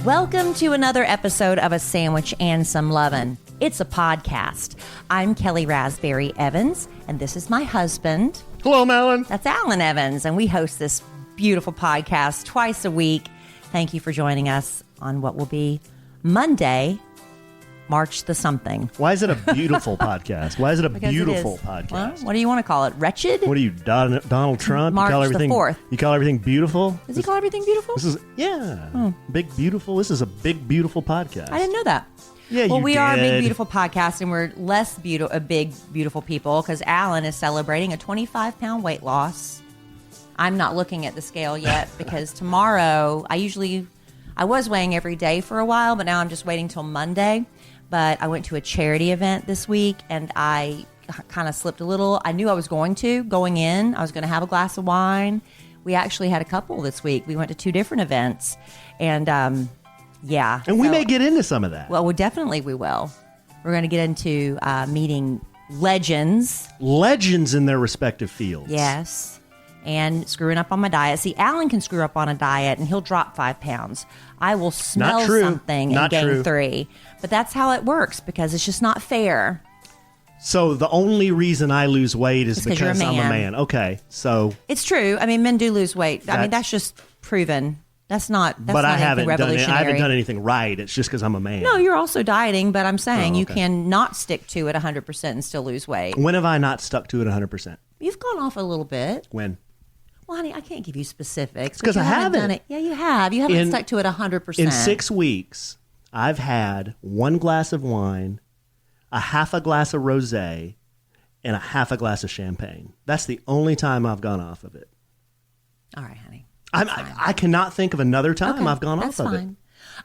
Welcome to another episode of A Sandwich and Some Lovin'. It's a podcast. I'm Kellie Raspberry Evans, and this is my husband. Hello, Malin. That's Alan Evans, and we host this beautiful podcast twice a week. Thank you for joining us on what will be Monday, March the something. Why is it a beautiful podcast? Why is it a Because beautiful it is. podcast? Well, what do you want to call it? Wretched? What are you, Donald Trump? March you call everything, the 4th. You call everything beautiful? Does he call everything beautiful? This is, big, beautiful. This is a big, beautiful podcast. I didn't know that. Yeah, well, we are a big, did. beautiful podcast, and we're less big, beautiful people because Alan is celebrating a 25-pound weight loss. I'm not looking at the scale yet because tomorrow, I was weighing every day for a while, but now I'm just waiting till Monday. But I went to a charity event this week, and I kind of slipped a little. I knew I was going in. I was going to have a glass of wine. We actually had a couple this week. We went to 2 different events, and yeah. And we may get into some of that. Well, we will. We're going to get into meeting legends. Legends in their respective fields. Yes. And screwing up on my diet. See, Alan can screw up on a diet, and he'll drop 5 pounds. I will smell something and gain 3. But that's how it works because it's just not fair. So the only reason I lose weight is because I'm a man. Okay, so it's true. I mean, men do lose weight. That's just proven. That's not. But I haven't done anything right. It's just because I'm a man. No, you're also dieting. But I'm saying you can not stick to it 100% and still lose weight. When have I not stuck to it 100%? You've gone off a little bit. When? Well, honey, I can't give you specifics. Because I haven't done it. Yeah, you have. You haven't stuck to it 100%. In 6 weeks, I've had 1 glass of wine, a half a glass of rosé, and a half a glass of champagne. That's the only time I've gone off of it. All right, honey. I cannot think of another time I've gone off of it.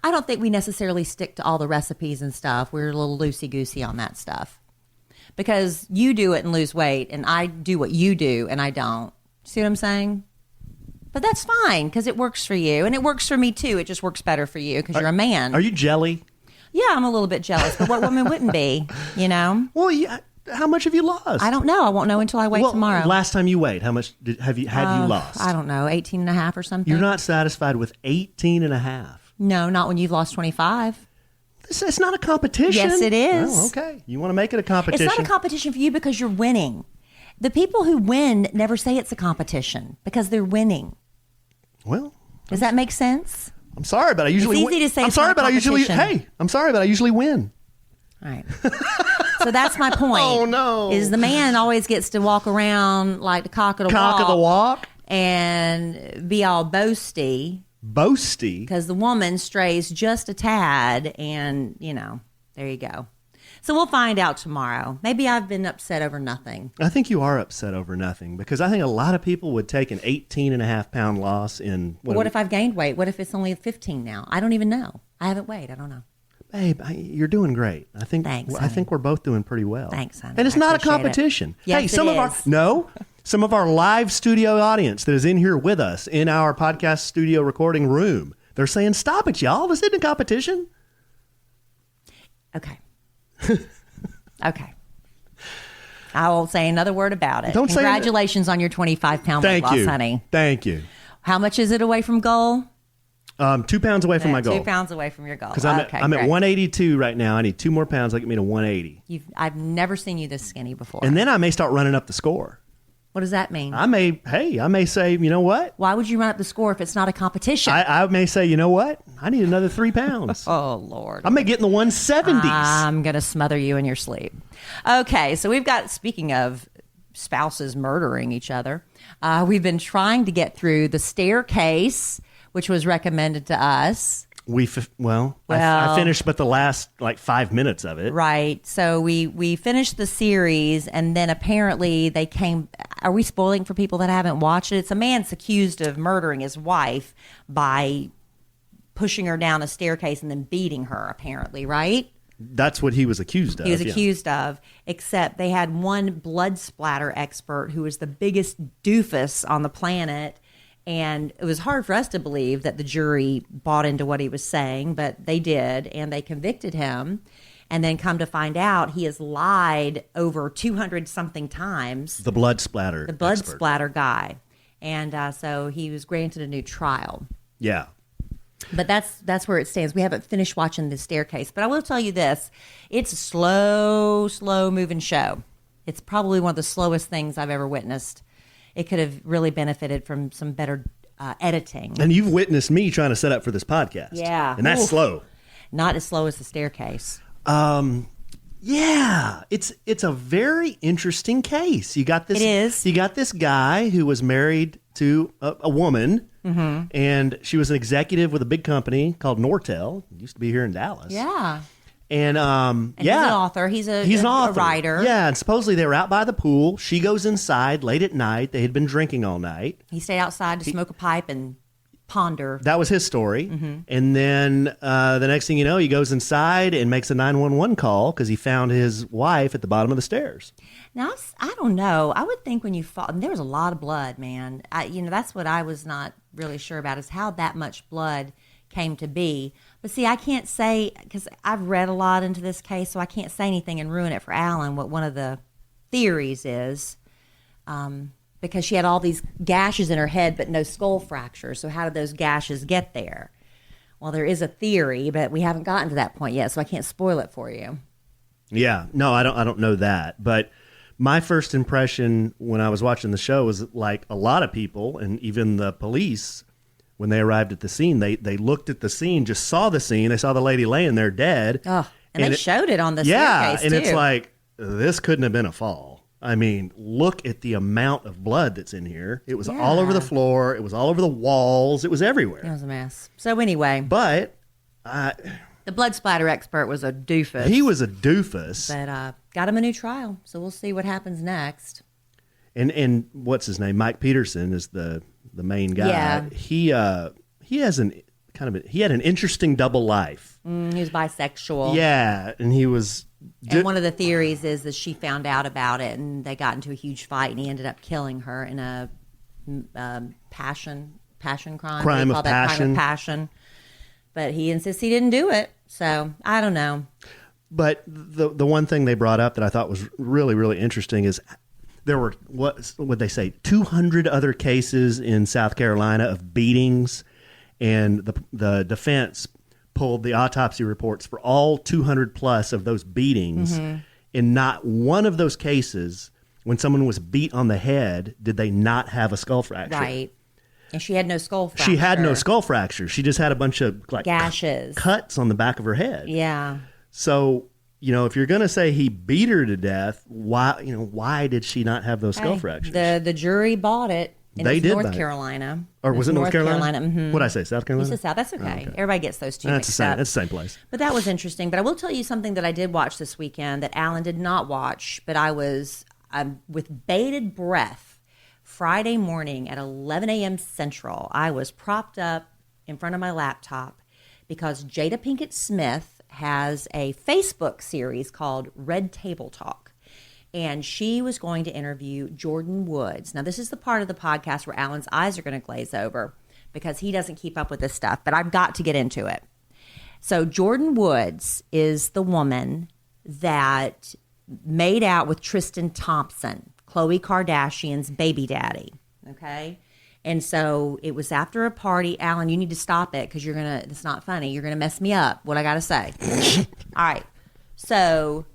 I don't think we necessarily stick to all the recipes and stuff. We're a little loosey-goosey on that stuff. Because you do it and lose weight, and I do what you do, and I don't. See what I'm saying? But that's fine because it works for you, and it works for me too. It just works better for you because you're a man. Are you jelly? Yeah, I'm a little bit jealous, but what woman wouldn't be, you know? Well, yeah. How much have you lost? I don't know. I won't know until I weigh tomorrow. Last time you weighed, how much have you lost? I don't know, 18 and a half or something. You're not satisfied with 18 and a half? No, not when you've lost 25. It's not a competition. Yes, it is. Oh, okay. You want to make it a competition? It's not a competition for you because you're winning. The people who win never say it's a competition because they're winning. Well, does that make sense? I'm sorry, but I usually win. It's easy to say. I'm sorry, but I usually win. All right. So that's my point. Oh no! Is the man always gets to walk around like the cock of the walk and be all boasty because the woman strays just a tad, and there you go. So we'll find out tomorrow. Maybe I've been upset over nothing. I think you are upset over nothing because I think a lot of people would take an 18.5-pound loss in... What if I've gained weight? What if it's only 15 now? I don't even know. I haven't weighed. I don't know. Babe, you're doing great. Thanks, I think we're both doing pretty well. Thanks, honey. And it's not a competition. Yes, some of our live studio audience that is in here with us in our podcast studio recording room, they're saying, stop it, y'all. This isn't a competition. Okay. Okay. I won't say another word about it. Congratulations on your 25-pound weight loss, honey. Thank you. How much is it away from goal? 2 pounds away from my goal. 2 pounds away from your goal. Because I'm at 182 right now. I need 2 more pounds to get me to 180. I've never seen you this skinny before. And then I may start running up the score. What does that mean? I may say, you know what? Why would you run up the score if it's not a competition? I may say, you know what? I need another 3 pounds. Oh, Lord. I may get in the 170s. I'm going to smother you in your sleep. Okay, so we've got, speaking of spouses murdering each other, we've been trying to get through The Staircase, which was recommended to us. I finished but the last 5 minutes of it. Right. So we finished the series, and then apparently they came. Are we spoiling for people that haven't watched it? It's a man's accused of murdering his wife by pushing her down a staircase and then beating her, apparently, right? That's what he was accused of. He was accused of, except they had one blood splatter expert who was the biggest doofus on the planet. And it was hard for us to believe that the jury bought into what he was saying, but they did, and they convicted him. And then come to find out, he has lied over 200-something times. The blood splatter splatter guy. And so he was granted a new trial. Yeah. But that's where it stands. We haven't finished watching The Staircase, but I will tell you this: it's a slow moving show. It's probably one of the slowest things I've ever witnessed. It could have really benefited from some better editing. And you've witnessed me trying to set up for this podcast. Yeah. And that's Oof. slow. Not as slow as The Staircase. Yeah, it's a very interesting case. You got this. It is. You got this guy who was married to a woman, and she was an executive with a big company called Nortel. It used to be here in Dallas. Yeah. And He's an author. He's an author. A writer. Yeah, and supposedly they were out by the pool. She goes inside late at night. They had been drinking all night. He stayed outside to smoke a pipe and ponder. That was his story. And then the next thing you know, he goes inside and makes a 911 call because he found his wife at the bottom of the stairs. Now, I don't know. I would think when you fall, there was a lot of blood, man. That's what I was not really sure about, is how that much blood came to be. But see, I can't say, because I've read a lot into this case, so I can't say anything and ruin it for Allen, what one of the theories is. Because she had all these gashes in her head, but no skull fractures. So how did those gashes get there? Well, there is a theory, but we haven't gotten to that point yet, so I can't spoil it for you. Yeah, no, I don't know that. But my first impression when I was watching the show was like a lot of people, and even the police, when they arrived at the scene, they looked at the scene, just saw the scene. They saw the lady laying there dead. Oh, and they showed it on the staircase, staircase, and it's like, this couldn't have been a fall. I mean, look at the amount of blood that's in here. It was all over the floor. It was all over the walls. It was everywhere. It was a mess. So anyway. But the blood splatter expert was a doofus. He was a doofus. But got him a new trial. So we'll see what happens next. And what's his name? Mike Peterson is the main guy. Yeah. He has he had an interesting double life. He was bisexual. Yeah, and he was. And one of the theories is that she found out about it, and they got into a huge fight, and he ended up killing her in a passion crime. Crime of passion. Crime of passion. But he insists he didn't do it. So I don't know. But the one thing they brought up that I thought was really, really interesting is there were, what would they say, 200 other cases in South Carolina of beatings, and the defense pulled the autopsy reports for all 200 plus of those beatings. In not one of those cases, when someone was beat on the head, did they not have a skull fracture. Right. And she had no skull fracture. She had no skull fracture. She just had a bunch of gashes, cuts on the back of her head. Yeah. So, if you're going to say he beat her to death, why did she not have those skull fractures? The jury bought it. They did North Carolina. Or was it North Carolina? Mm-hmm. What did I say, South Carolina? You said South. That's okay. Everybody gets those two mixed up. That's the same place. But that was interesting. But I will tell you something that I did watch this weekend that Alan did not watch, but I was with bated breath. Friday morning at 11 a.m. Central, I was propped up in front of my laptop because Jada Pinkett Smith has a Facebook series called Red Table Talk. And she was going to interview Jordan Woods. Now, this is the part of the podcast where Alan's eyes are going to glaze over because he doesn't keep up with this stuff, but I've got to get into it. So Jordan Woods is the woman that made out with Tristan Thompson, Khloe Kardashian's baby daddy, okay? And so it was after a party. Alan, you need to stop it because it's not funny. You're going to mess me up, what I got to say. All right. So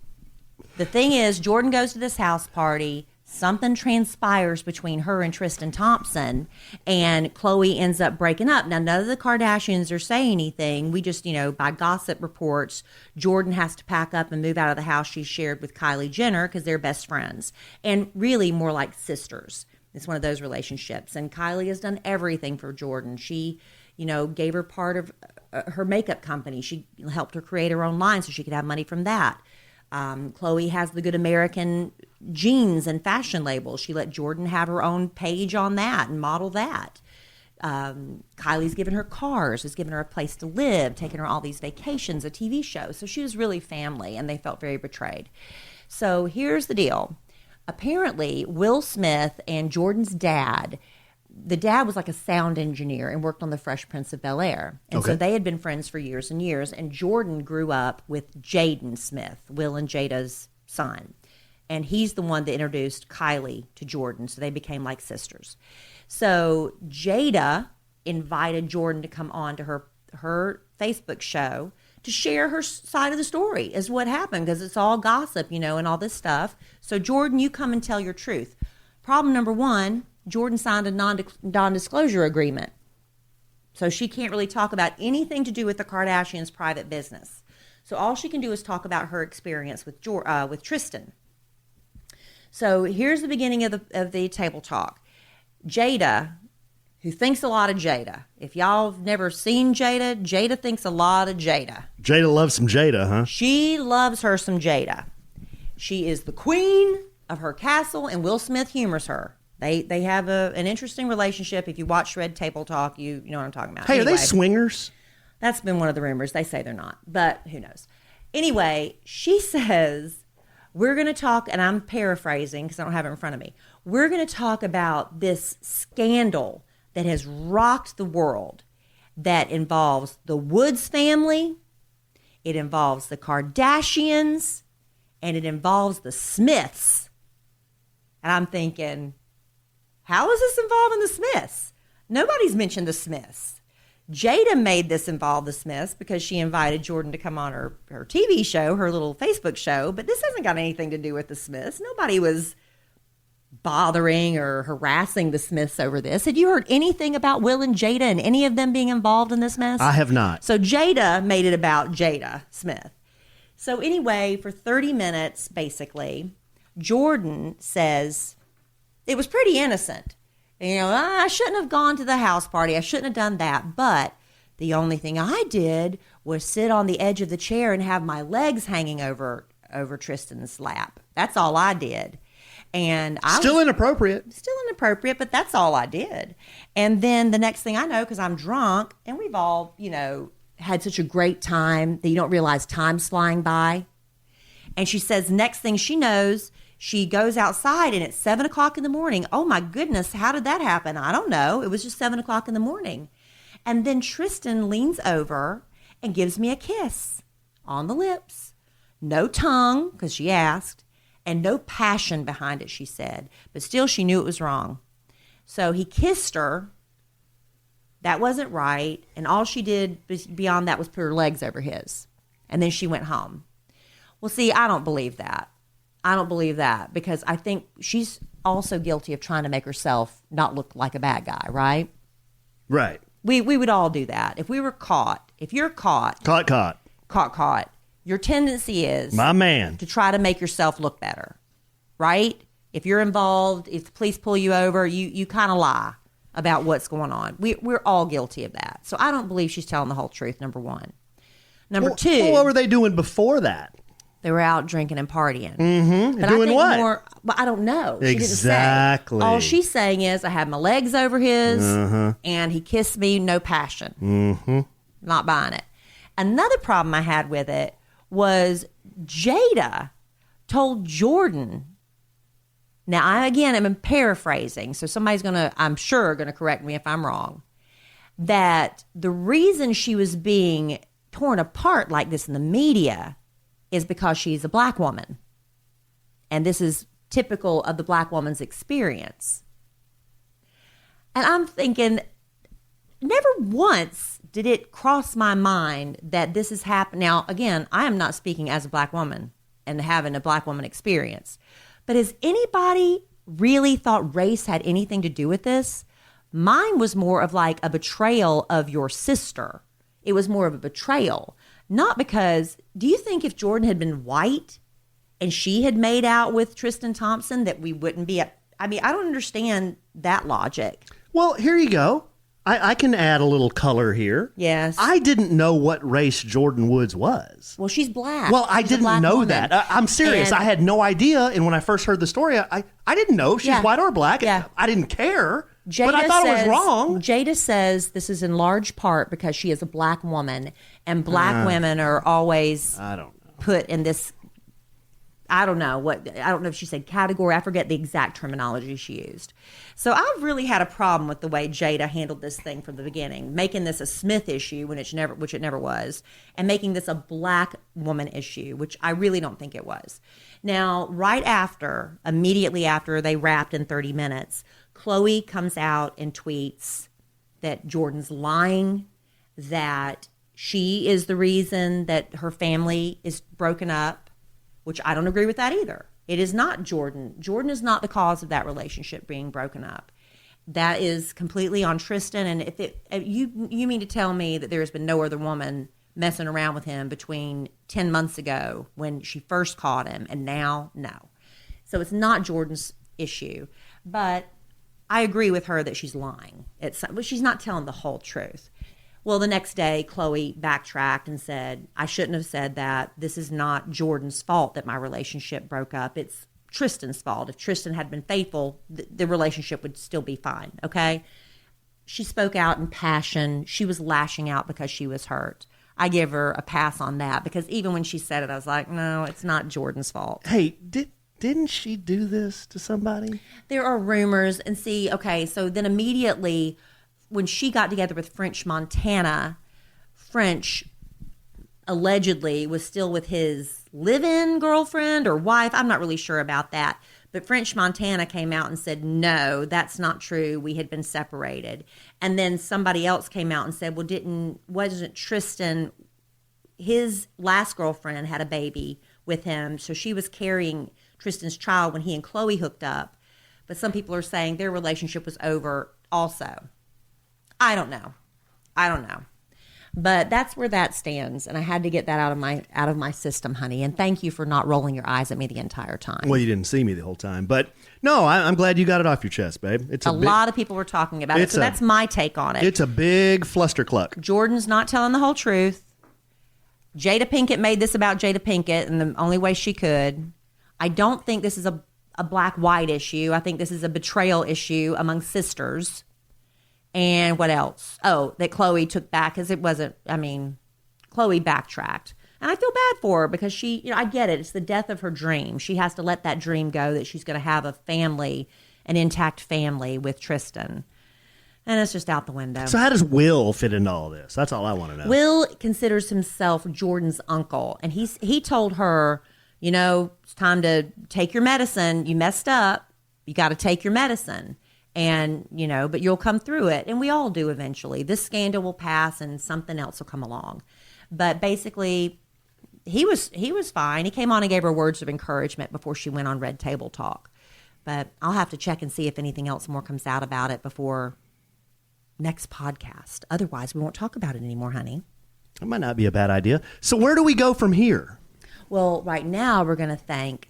the thing is, Jordan goes to this house party. Something transpires between her and Tristan Thompson, and Khloe ends up breaking up. Now, none of the Kardashians are saying anything. We just, by gossip reports, Jordan has to pack up and move out of the house she shared with Kylie Jenner because they're best friends, and really more like sisters. It's one of those relationships. And Kylie has done everything for Jordan. She, gave her part of her makeup company. She helped her create her own line so she could have money from that. Khloe has the Good American jeans and fashion label. She let Jordan have her own page on that and model that. Kylie's given her cars, has given her a place to live, taken her all these vacations, a TV show. So she was really family, and they felt very betrayed. So here's the deal. Apparently, Will Smith and Jordan's dad, the dad was like a sound engineer and worked on The Fresh Prince of Bel-Air. And so they had been friends for years and years. And Jordan grew up with Jaden Smith, Will and Jada's son. And he's the one that introduced Kylie to Jordan. So they became like sisters. So Jada invited Jordan to come on to her her Facebook show to share her side of the story is what happened, because it's all gossip, and all this stuff. So Jordan, you come and tell your truth. Problem number one, Jordan signed a non-disclosure agreement. So she can't really talk about anything to do with the Kardashians' private business. So all she can do is talk about her experience with Tristan. So here's the beginning of the table talk. Jada, who thinks a lot of Jada. If y'all have never seen Jada, Jada thinks a lot of Jada. Jada loves some Jada, huh? She loves her some Jada. She is the queen of her castle, and Will Smith humors her. They have an interesting relationship. If you watch Red Table Talk, you know what I'm talking about. Hey, anyway, are they swingers? That's been one of the rumors. They say they're not, but who knows? Anyway, she says, we're going to talk, and I'm paraphrasing because I don't have it in front of me. We're going to talk about this scandal that has rocked the world, that involves the Woods family, it involves the Kardashians, and it involves the Smiths. And I'm thinking, how is this involving the Smiths? Nobody's mentioned the Smiths. Jada made this involve the Smiths because she invited Jordan to come on her TV show, her little Facebook show, but this hasn't got anything to do with the Smiths. Nobody was bothering or harassing the Smiths over this. Had you heard anything about Will and Jada and any of them being involved in this mess? I have not. So Jada made it about Jada Smith. So anyway, for 30 minutes, basically, Jordan says it was pretty innocent. I shouldn't have gone to the house party. I shouldn't have done that. But the only thing I did was sit on the edge of the chair and have my legs hanging over Tristan's lap. That's all I did. And I Still inappropriate, but that's all I did. And then the next thing I know, because I'm drunk, and we've all, had such a great time that you don't realize time's flying by. And she says, next thing she knows, she goes outside and it's 7 o'clock in the morning. Oh my goodness, how did that happen? I don't know. It was just 7 o'clock in the morning. And then Tristan leans over and gives me a kiss on the lips. No tongue, because she asked. And no passion behind it, she said. But still, she knew it was wrong. So he kissed her. That wasn't right. And all she did beyond that was put her legs over his. And then she went home. Well, see, I don't believe that. I don't believe that because I think she's also guilty of trying to make herself not look like a bad guy, right? Right. We would all do that. If we were caught, if you're caught. Caught. Your tendency is, my man, to try to make yourself look better, right? If you're involved, if the police pull you over, you kind of lie about what's going on. We're all guilty of that. So I don't believe she's telling the whole truth, number one. Number two. Well, what were they doing before that? They were out drinking and partying. Mm-hmm. But doing what? But I don't know. Exactly. She didn't say. All she's saying is, I had my legs over his, and he kissed me, no passion. Mm-hmm. Not buying it. Another problem I had with it was Jada told Jordan. Now, I'm paraphrasing, so somebody's I'm sure, going to correct me if I'm wrong, that the reason she was being torn apart like this in the media is because she's a black woman. And this is typical of the black woman's experience. And I'm thinking, never once did it cross my mind that this is happening. Now, again, I am not speaking as a black woman and having a black woman experience. But has anybody really thought race had anything to do with this? Mine was more of like a betrayal of your sister. It was more of a betrayal. Not because, do you think if Jordan had been white and she had made out with Tristan Thompson that we wouldn't be I don't understand that logic. Well, here you go. I can add a little color here. Yes. I didn't know what race Jordan Woods was. Well, she's black. Well, I didn't know woman. that. I'm serious. And I had no idea. And when I first heard the story, I didn't know if she's white or black. Yeah. I didn't care. Jada but I thought it was wrong. Jada says this is in large part because she is a black woman, and black women are always put in this, I don't know if she said category. I forget the exact terminology she used. So I've really had a problem with the way Jada handled this thing from the beginning, making this a Smith issue which it never was, and making this a black woman issue, which I really don't think it was. Now, immediately after they wrapped in 30 minutes, Khloe comes out and tweets that Jordan's lying, that she is the reason that her family is broken up, which I don't agree with that either. It is not Jordan. Jordan is not the cause of that relationship being broken up. That is completely on Tristan. And if you mean to tell me that there has been no other woman messing around with him between 10 months ago when she first caught him and now? No. So it's not Jordan's issue. But I agree with her that she's lying. But she's not telling the whole truth. Well, the next day, Chloe backtracked and said, I shouldn't have said that. This is not Jordan's fault that my relationship broke up. It's Tristan's fault. If Tristan had been faithful, the relationship would still be fine, okay? She spoke out in passion. She was lashing out because she was hurt. I give her a pass on that because even when she said it, I was like, no, it's not Jordan's fault. Hey, didn't she do this to somebody? There are rumors. And see, okay, so then immediately when she got together with French Montana, French allegedly was still with his live-in girlfriend or wife. I'm not really sure about that. But French Montana came out and said, no, that's not true. We had been separated. And then somebody else came out and said, well, wasn't Tristan, his last girlfriend had a baby with him. So she was carrying Tristan's child when he and Chloe hooked up. But some people are saying their relationship was over also. I don't know. But that's where that stands, and I had to get that out of my system, honey. And thank you for not rolling your eyes at me the entire time. Well, you didn't see me the whole time, but no, I'm glad you got it off your chest, babe. It's a lot of people were talking about it, so that's my take on it. It's a big flustercluck. Jordan's not telling the whole truth. Jada Pinkett made this about Jada Pinkett in the only way she could. I don't think this is a black-white issue. I think this is a betrayal issue among sisters. And what else? Oh, that Chloe took back because it wasn't, Chloe backtracked. And I feel bad for her because she, I get it. It's the death of her dream. She has to let that dream go that she's going to have a family, an intact family with Tristan. And it's just out the window. So how does Will fit into all this? That's all I want to know. Will considers himself Jordan's uncle. And he told her, it's time to take your medicine. You messed up. You got to take your medicine. And, but you'll come through it. And we all do eventually. This scandal will pass and something else will come along. But basically, he was fine. He came on and gave her words of encouragement before she went on Red Table Talk. But I'll have to check and see if anything else more comes out about it before next podcast. Otherwise, we won't talk about it anymore, honey. That might not be a bad idea. So where do we go from here? Well, right now, we're going to thank...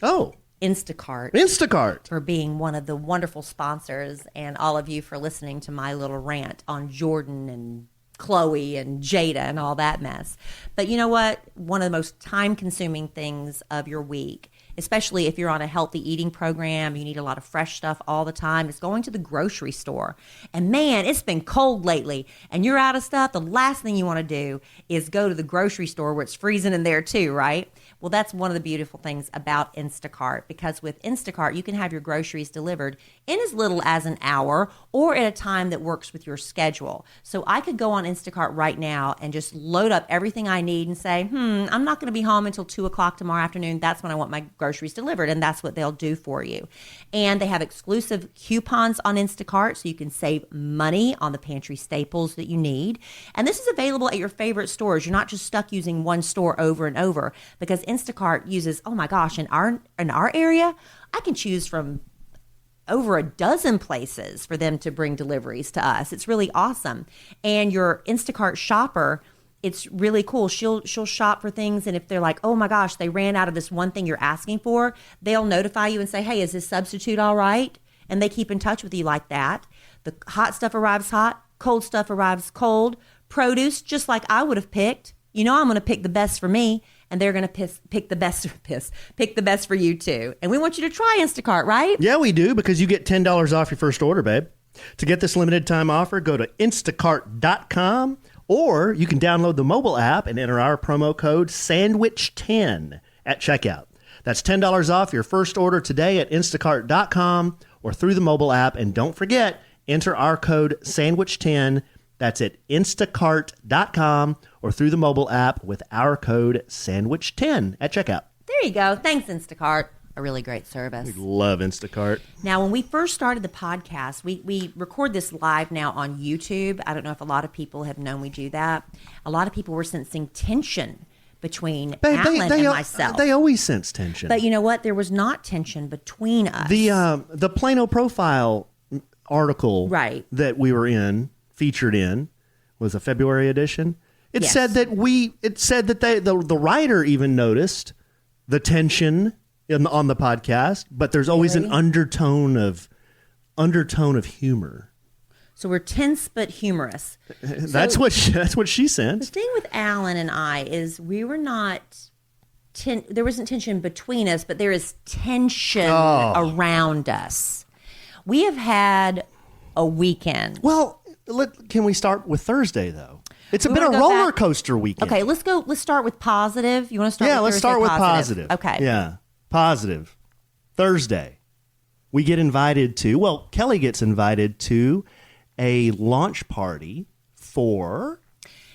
Instacart for being one of the wonderful sponsors, and all of you for listening to my little rant on Jordan and Chloe and Jada and all that mess. But you know what? One of the most time-consuming things of your week, especially if you're on a healthy eating program, you need a lot of fresh stuff all the time, is going to the grocery store. And man, it's been cold lately, and you're out of stuff. The last thing you want to do is go to the grocery store where it's freezing in there too, right? Well, that's one of the beautiful things about Instacart, because with Instacart, you can have your groceries delivered in as little as an hour or at a time that works with your schedule. So I could go on Instacart right now and just load up everything I need and say, I'm not going to be home until 2 o'clock tomorrow afternoon. That's when I want my groceries delivered, and that's what they'll do for you. And they have exclusive coupons on Instacart, so you can save money on the pantry staples that you need. And this is available at your favorite stores. You're not just stuck using one store over and over, because Instacart uses, oh my gosh, in our area, I can choose from over a dozen places for them to bring deliveries to us. It's really awesome. And your Instacart shopper, it's really cool. She'll shop for things, and if they're like, oh my gosh, they ran out of this one thing you're asking for, they'll notify you and say, hey, is this substitute all right? And they keep in touch with you like that. The hot stuff arrives hot, cold stuff arrives cold. Produce, just like I would have picked. I'm going to pick the best for me, and they're going to pick the best for you too. And we want you to try Instacart, right? Yeah, we do, because you get $10 off your first order, babe. To get this limited time offer, go to instacart.com, or you can download the mobile app and enter our promo code SANDWICH10 at checkout. That's $10 off your first order today at instacart.com or through the mobile app. And don't forget, enter our code SANDWICH10. That's at instacart.com or through the mobile app with our code SANDWICH10 at checkout. There you go. Thanks, Instacart. a really great service. We love Instacart. Now, when we first started the podcast, we record this live now on YouTube. I don't know if a lot of people have known we do that. A lot of people were sensing tension between Alan and myself. They always sense tension. But you know what? There was not tension between us. The Plano Profile article that we were featured in, was a February edition. It said that the writer even noticed the tension on the podcast, but there's always an undertone of humor. So we're tense but humorous. That's what she sensed. The thing with Alan and I is we were not there wasn't tension between us, but there is tension around us. We have had a weekend. Well, can we start with Thursday though? It's been a roller coaster weekend. Okay, let's go. Let's start with positive. You want to start? Yeah, with let's start with positive. Okay. Yeah, positive. Thursday, we get invited to. Well, Kelly gets invited to a launch party for.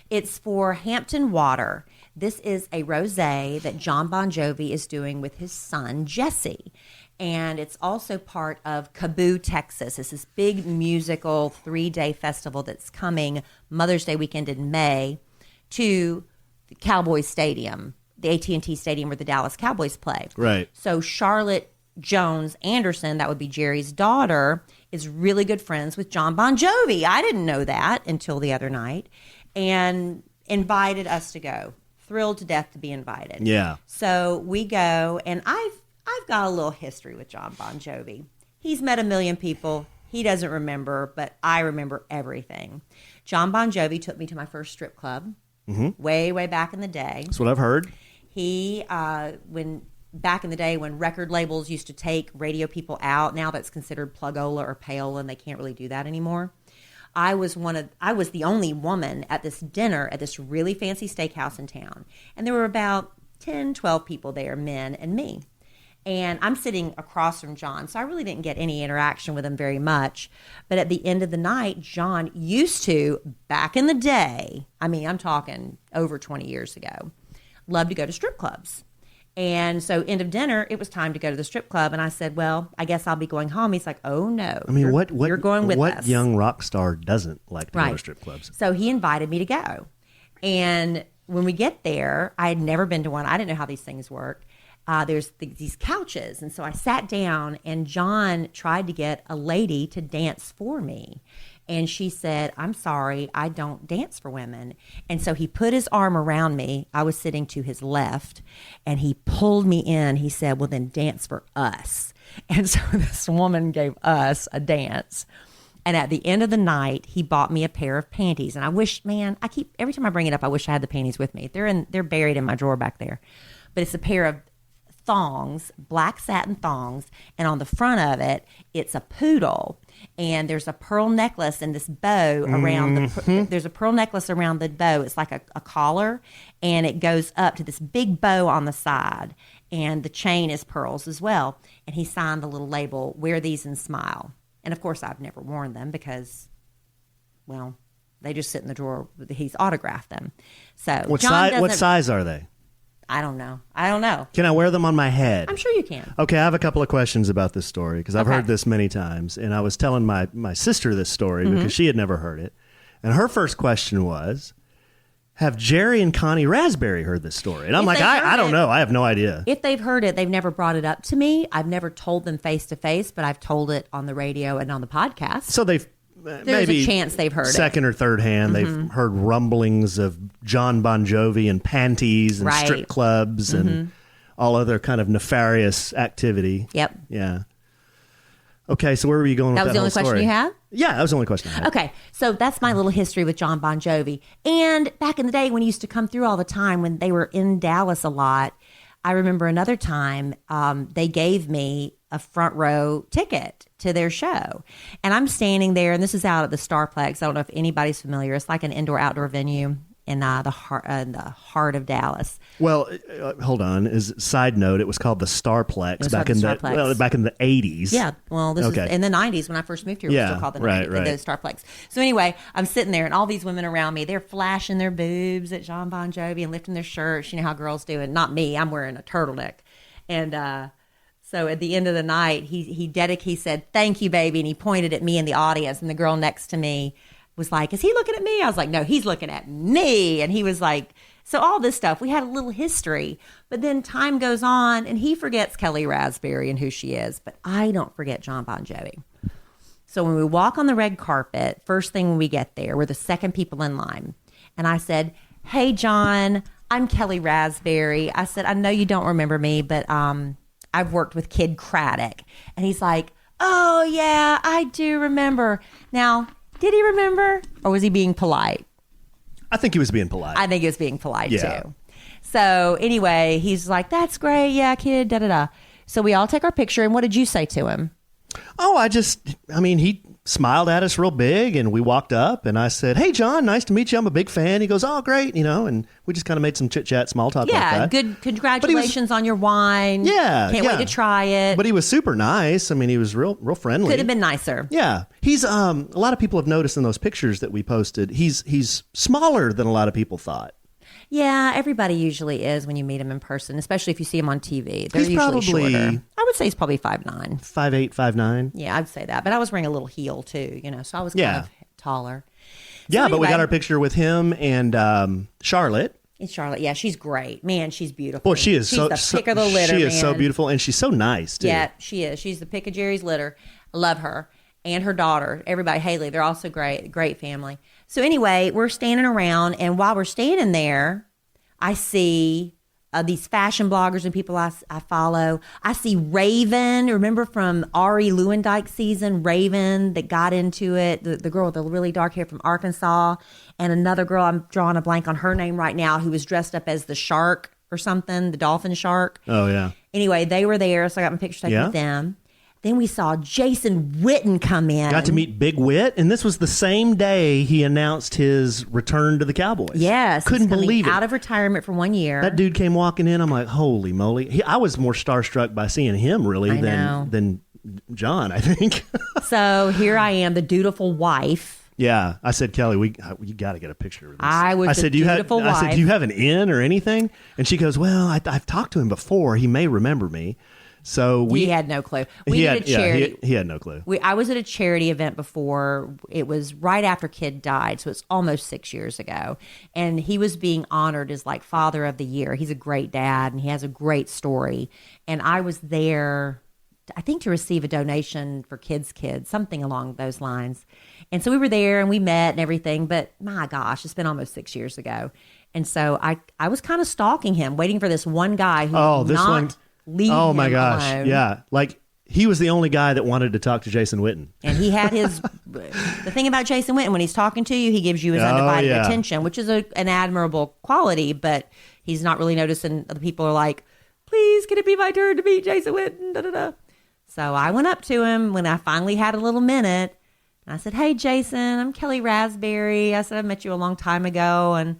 It's for Hampton Water. This is a rosé that John Bon Jovi is doing with his son Jesse. And it's also part of Kaboo, Texas. It's this big musical 3-day festival that's coming Mother's Day weekend in May to the Cowboys Stadium, the AT&T Stadium where the Dallas Cowboys play. Right. So Charlotte Jones Anderson, that would be Jerry's daughter, is really good friends with John Bon Jovi. I didn't know that until the other night. And invited us to go. Thrilled to death to be invited. Yeah. So we go, and I've got a little history with John Bon Jovi. He's met a million people. He doesn't remember, but I remember everything. John Bon Jovi took me to my first strip club way, way back in the day. That's what I've heard. He, back in the day when record labels used to take radio people out, now that's considered plugola or payola, and they can't really do that anymore. I was the only woman at this dinner at this really fancy steakhouse in town. And there were about 10, 12 people there, men and me. And I'm sitting across from John, so I really didn't get any interaction with him very much. But at the end of the night, John used to, back in the day, I mean, I'm talking over 20 years ago, loved to go to strip clubs. And so end of dinner, it was time to go to the strip club. And I said, well, I guess I'll be going home. He's like, oh, no. I mean, you're going with us. What young rock star doesn't like to go to strip clubs? So he invited me to go. And when we get there, I had never been to one. I didn't know how these things work. There's these couches. And so I sat down, and John tried to get a lady to dance for me. And she said, I'm sorry, I don't dance for women. And so he put his arm around me. I was sitting to his left, and he pulled me in. He said, well, then dance for us. And so this woman gave us a dance. And at the end of the night, he bought me a pair of panties. And I wish, man, every time I bring it up, I wish I had the panties with me. They're buried in my drawer back there. But it's a pair of thongs, black satin thongs, and on the front of it, it's a poodle. And there's a pearl necklace and this bow around there's a pearl necklace around the bow. It's like a collar, and it goes up to this big bow on the side. And the chain is pearls as well. And he signed the little label, wear these and smile. And of course, I've never worn them because, well, they just sit in the drawer. He's autographed them. So what size are they? I don't know. Can I wear them on my head? I'm sure you can. Okay, I have a couple of questions about this story because I've heard this many times. And I was telling my sister this story because she had never heard it. And her first question was, have Jerry and Connie Raspberry heard this story? And I'm like, I don't know. I have no idea. If they've heard it, they've never brought it up to me. I've never told them face to face, but I've told it on the radio and on the podcast. So they've There's a chance they've heard second or third hand. They've heard rumblings of John Bon Jovi and panties and strip clubs and all other kind of nefarious activity. Yep. Yeah. Okay, so where were you going with that? That was the only story? question you had? Yeah, that was the only question I had. Okay, so that's my little history with John Bon Jovi. And back in the day when he used to come through all the time, when they were in Dallas a lot, I remember another time they gave me a front row ticket to their show. And I'm standing there, and this is out at the Starplex. I don't know if anybody's familiar. It's like an indoor-outdoor venue in the heart of Dallas. Well, hold on. As side note, it was called the Starplex back in the 80s. Yeah. Well, this is in the 90s when I first moved here. It was still called the Starplex. So anyway, I'm sitting there, and all these women around me, they're flashing their boobs at John Bon Jovi and lifting their shirts. You know how girls do, and not me. I'm wearing a turtleneck, and So at the end of the night, he said, "Thank you, baby," and he pointed at me in the audience, and the girl next to me was like, "Is he looking at me?" I was like, "No, he's looking at me," and he was like. So all this stuff, we had a little history, but then time goes on and he forgets Kellie Raspberry and who she is, but I don't forget John Bon Jovi. So when we walk on the red carpet, first thing when we get there, we're the second people in line. And I said, "Hey, John, I'm Kellie Raspberry." I said, "I know you don't remember me, but I've worked with Kid Craddock." And he's like, "Oh, yeah, I do remember." Now, did he remember or was he being polite? I think he was being polite. I think he was being polite, too. So anyway, he's like, "That's great. Yeah, kid, da-da-da." So we all take our picture. And what did you say to him? Oh, he smiled at us real big and we walked up and I said, "Hey, John, nice to meet you. I'm a big fan." He goes, "Oh, great." And we just kind of made some chit chat, small talk like that. Yeah, good. Congratulations on your wine. Yeah. Can't wait to try it. But he was super nice. He was real friendly. Could have been nicer. Yeah. He's, a lot of people have noticed in those pictures that we posted, he's smaller than a lot of people thought. Yeah, everybody usually is when you meet him in person, especially if you see him on TV. They're He's usually probably shorter. I would say he's probably 5'9". 5'8", 5'9". Yeah, I'd say that. But I was wearing a little heel too, so I was kind of taller. Yeah, but we got our picture with him and Charlotte. It's Charlotte. Yeah, she's great. Man, she's beautiful. Boy, she's the pick of the litter, She is so man. beautiful, and she's so nice, too. Yeah, she is. She's the pick of Jerry's litter. I love her. And her daughter, everybody, Haley, they're also great family. So anyway, we're standing around, and while we're standing there, I see these fashion bloggers and people I follow. I see Raven. Remember from Ari Lewandike season, Raven that got into it, the girl with the really dark hair from Arkansas, and another girl, I'm drawing a blank on her name right now, who was dressed up as the shark or something, the dolphin shark. Oh, yeah. Anyway, they were there, so I got my picture taken with them. Then we saw Jason Witten come in. Got to meet Big Wit, and this was the same day he announced his return to the Cowboys. Yes. Couldn't believe it. Out of retirement for 1 year. That dude came walking in. I'm like, holy moly. I was more starstruck by seeing him, really, than John, I think. So here I am, the dutiful wife. Yeah. I said, "Kelly, you got to get a picture of this." I said, "Do you have an in or anything?" And she goes, "Well, I've talked to him before. He may remember me." So he had no clue. We did a charity. He had no clue. I was at a charity event before. It was right after Kid died, so it's almost 6 years ago. And he was being honored as like Father of the Year. He's a great dad, and he has a great story. And I was there, I think, to receive a donation for kids, something along those lines. And so we were there, and we met and everything. But my gosh, it's been almost 6 years ago. And so I was kind of stalking him, waiting for this one guy who Oh my gosh. Alone. Yeah. Like he was the only guy that wanted to talk to Jason Witten. And he had the thing about Jason Witten, when he's talking to you, he gives you his undivided attention, which is an admirable quality, but he's not really noticing other people are like, "Please, can it be my turn to meet Jason Witten?" Da, da, da. So I went up to him when I finally had a little minute and I said, "Hey, Jason, I'm Kellie Raspberry." I said, "I met you a long time ago." And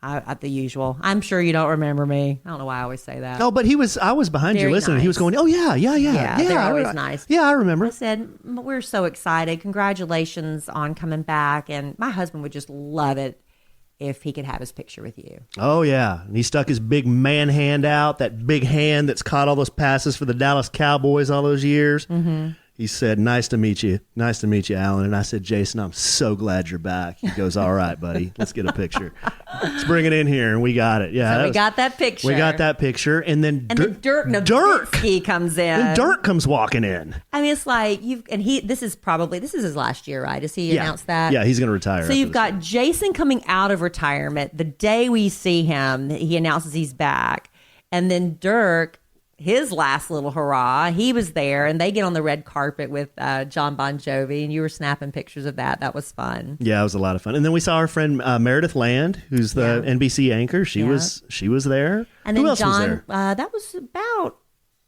at the usual, "I'm sure you don't remember me." I don't know why I always say that. No, but I was behind you listening. Nice. He was going, "Oh, yeah. They're always nice. Yeah, I remember." I said, "We're so excited. Congratulations on coming back." And my husband would just love it if he could have his picture with you. Oh, yeah. And he stuck his big man hand out, that big hand that's caught all those passes for the Dallas Cowboys all those years. Mm-hmm. He said, "Nice to meet you. Nice to meet you, Allen." And I said, "Jason, I'm so glad you're back." He goes, "All right, buddy, let's get a picture. Let's bring it in here." And we got it. Yeah. So we got that picture. We got that picture. And then Dirk Nowitzki comes in. And Dirk comes walking in. I mean, it's like this is his last year, right? Does he announce that? Yeah, he's going to retire. So you've got Jason coming out of retirement. The day we see him, he announces he's back. And then Dirk, his last little hurrah, he was there, and they get on the red carpet with John Bon Jovi, and you were snapping pictures of that. That was fun. Yeah, it was a lot of fun. And then we saw our friend Meredith Land, who's the NBC anchor. She was there. And Who then else John, was there? That was about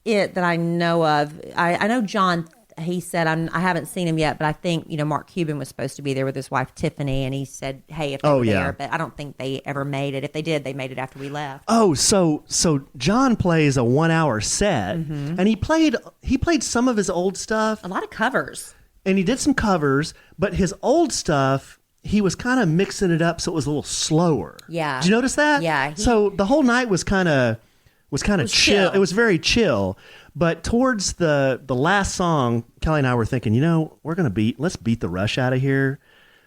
it that I know of. I know John. He said, I haven't seen him yet, but I think, Mark Cuban was supposed to be there with his wife, Tiffany, and he said, hey, if they were there, but I don't think they ever made it. If they did, they made it after we left. Oh, so John plays a 1 hour set, and he played some of his old stuff. A lot of covers. And he did some covers, but his old stuff, he was kind of mixing it up so it was a little slower. Yeah. Did you notice that? Yeah. So the whole night was kind of chill. It was very chill. But towards the last song, Kelly and I were thinking, let's beat the rush out of here.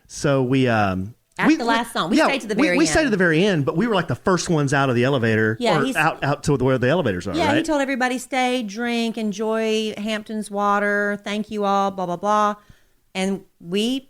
So we the last song, we stayed to the very end. We stayed to the very end, but we were like the first ones out of the elevator, Yeah, out to where the elevators are. Yeah, right? he told everybody stay, drink, enjoy Hampton's water. Thank you all, blah blah blah, and we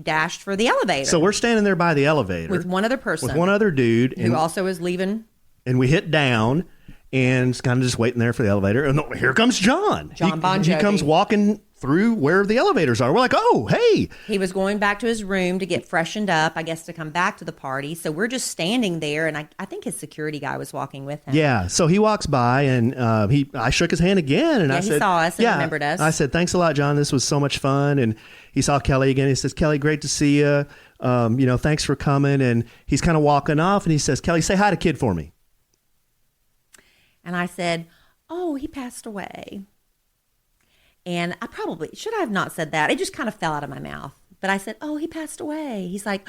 dashed for the elevator. So we're standing there by the elevator with one other person, with one other dude, who also is leaving. And we hit down. And kind of just waiting there for the elevator. And here comes John. Bon Jovi. He comes walking through where the elevators are. We're like, oh, hey. He was going back to his room to get freshened up, I guess, to come back to the party. So we're just standing there. And I think his security guy was walking with him. Yeah. So he walks by and I shook his hand again. And I said, he saw us and remembered us. I said, thanks a lot, John. This was so much fun. And he saw Kelly again. He says, Kelly, great to see you. Thanks for coming. And he's kind of walking off. And he says, Kelly, say hi to Kid for me. And I said, oh, he passed away. And I probably, should I have not said that? It just kind of fell out of my mouth. But I said, oh, he passed away. He's like,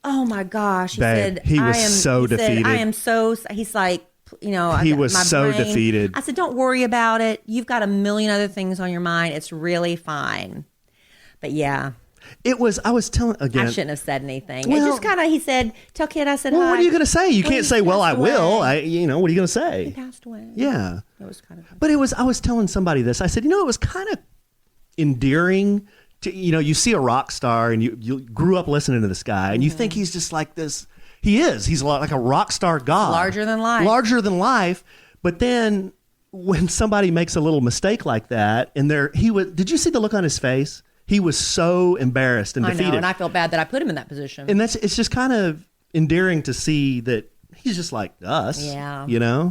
oh my gosh. He said, he was so defeated. I am so, he's like, he was so defeated. I said, don't worry about it. You've got a million other things on your mind. It's really fine. But yeah. I was telling again. I shouldn't have said anything. Well, it just kind of, he said, tell Kid I said hi. What are you going to say? You can't say, well, I will. What are you going to say? He passed away. Yeah. It was kind of. But I was telling somebody this. I said, it was kind of endearing to, you see a rock star and you grew up listening to this guy and you think he's just like this. He is. He's like a rock star god. Larger than life. Larger than life. But then when somebody makes a little mistake like that and did you see the look on his face? He was so embarrassed and defeated. I know, and I feel bad that I put him in that position. And it's just kind of endearing to see that he's just like us. Yeah.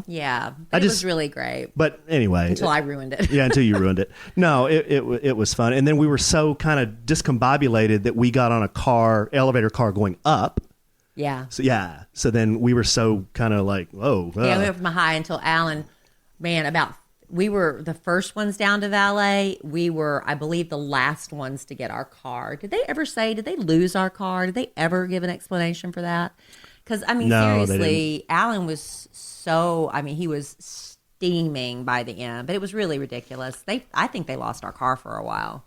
Yeah. It was really great. But anyway. Until I ruined it. Yeah, until you ruined it. No, it was fun. And then we were so kind of discombobulated that we got on a elevator car going up. Yeah. So then we were so kind of like, whoa. Yeah, we went from a high until Allen, we were the first ones down to valet. We were, I believe, the last ones to get our car. Did they lose our car? Did they ever give an explanation for that? Because, No, seriously, Alan was he was steaming by the end, but it was really ridiculous. I think they lost our car for a while.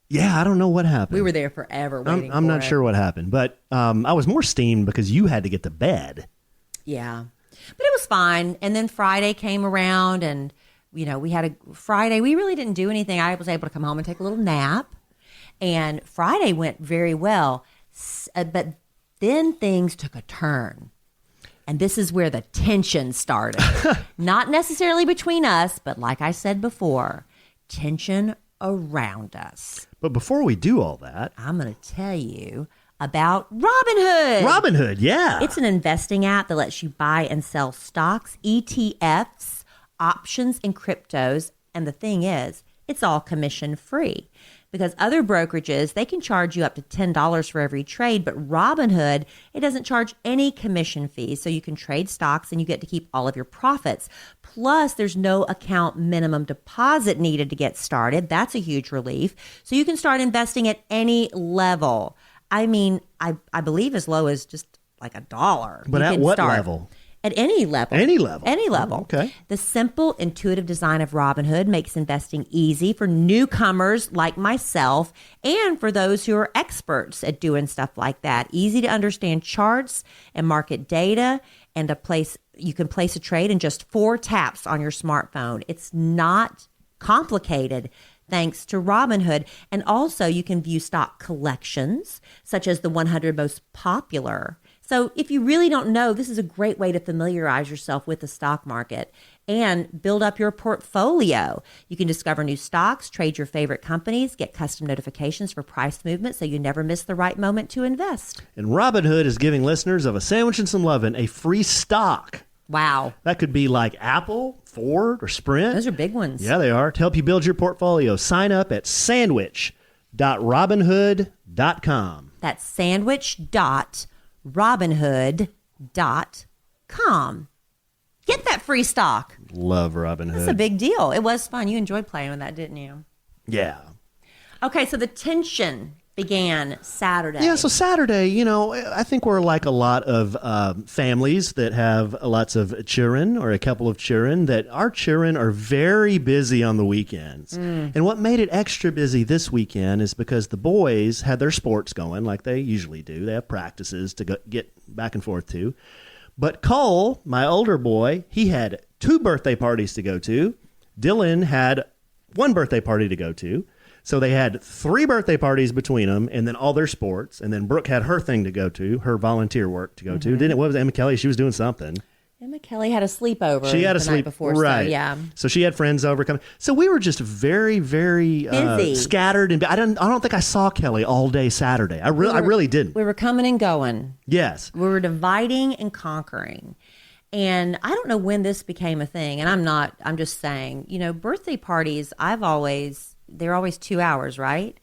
Yeah, I don't know what happened. We were there forever waiting I'm not sure what happened, but I was more steamed because you had to get to bed. Yeah, but it was fine. And then Friday came around and we had a Friday. We really didn't do anything. I was able to come home and take a little nap. And Friday went very well. But then things took a turn. And this is where the tension started. Not necessarily between us, but like I said before, tension around us. But before we do all that, I'm going to tell you about Robinhood. Robinhood, yeah. It's an investing app that lets you buy and sell stocks, ETFs, options, and cryptos. And the thing is, it's all commission free because other brokerages, they can charge you up to $10 for every trade, but Robinhood, it doesn't charge any commission fees. So you can trade stocks and you get to keep all of your profits. Plus, there's no account minimum deposit needed to get started. That's a huge relief. So you can start investing at any level. I believe as low as just like $1. But at what level? At any level. Any level. Any level. Oh, okay. The simple, intuitive design of Robinhood makes investing easy for newcomers like myself and for those who are experts at doing stuff like that. Easy to understand charts and market data, and you can place a trade in just 4 taps on your smartphone. It's not complicated thanks to Robinhood. And also you can view stock collections, such as the 100 most popular. So if you really don't know, this is a great way to familiarize yourself with the stock market and build up your portfolio. You can discover new stocks, trade your favorite companies, get custom notifications for price movement so you never miss the right moment to invest. And Robinhood is giving listeners of A Sandwich and Some Lovin' a free stock. Wow. That could be like Apple, Ford, or Sprint. Those are big ones. Yeah, they are. To help you build your portfolio, sign up at sandwich.robinhood.com. That's sandwich.robinhood.com. Get that free stock. Love Robinhood. That's a big deal. It was fun. You enjoyed playing with that, didn't you? Yeah. Okay, so the tension began Saturday. Yeah, so Saturday, I think we're like a lot of families that have lots of children or a couple of children, that our children are very busy on the weekends. And what made it extra busy this weekend is because the boys had their sports going like they usually do. They have practices to get back and forth to. But Cole, my older boy, he had 2 birthday parties to go to. Dylan had 1 birthday party to go to. So they had 3 birthday parties between them, and then all their sports. And then Brooke had her thing to go to, her volunteer work to go to. Didn't it? What was Emma Kelly? She was doing something. Emma Kelly had a sleepover. She had a night before, right? So, yeah. So she had friends over coming. So we were just very, very busy, scattered, and I don't think I saw Kelly all day Saturday. I really didn't. We were coming and going. Yes, we were dividing and conquering. And I don't know when this became a thing. And I'm just saying, birthday parties. They're always 2 hours, right?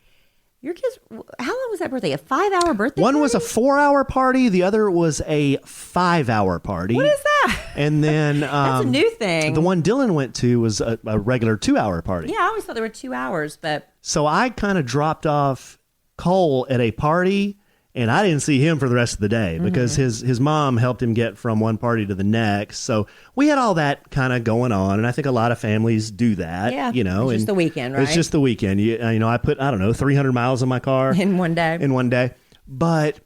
Your kids, how long was that birthday? A 5-hour birthday One party? was a 4-hour party. The other was a 5-hour party. What is that? And then that's a new thing. The one Dylan went to was a regular 2-hour party. Yeah, I always thought there were 2 hours, but so I kind of dropped off Cole at a party, and I didn't see him for the rest of the day because his mom helped him get from one party to the next. So we had all that kind of going on, and I think a lot of families do that. Yeah, it's just the weekend, right? It's just the weekend. I put 300 miles in my car in one day. But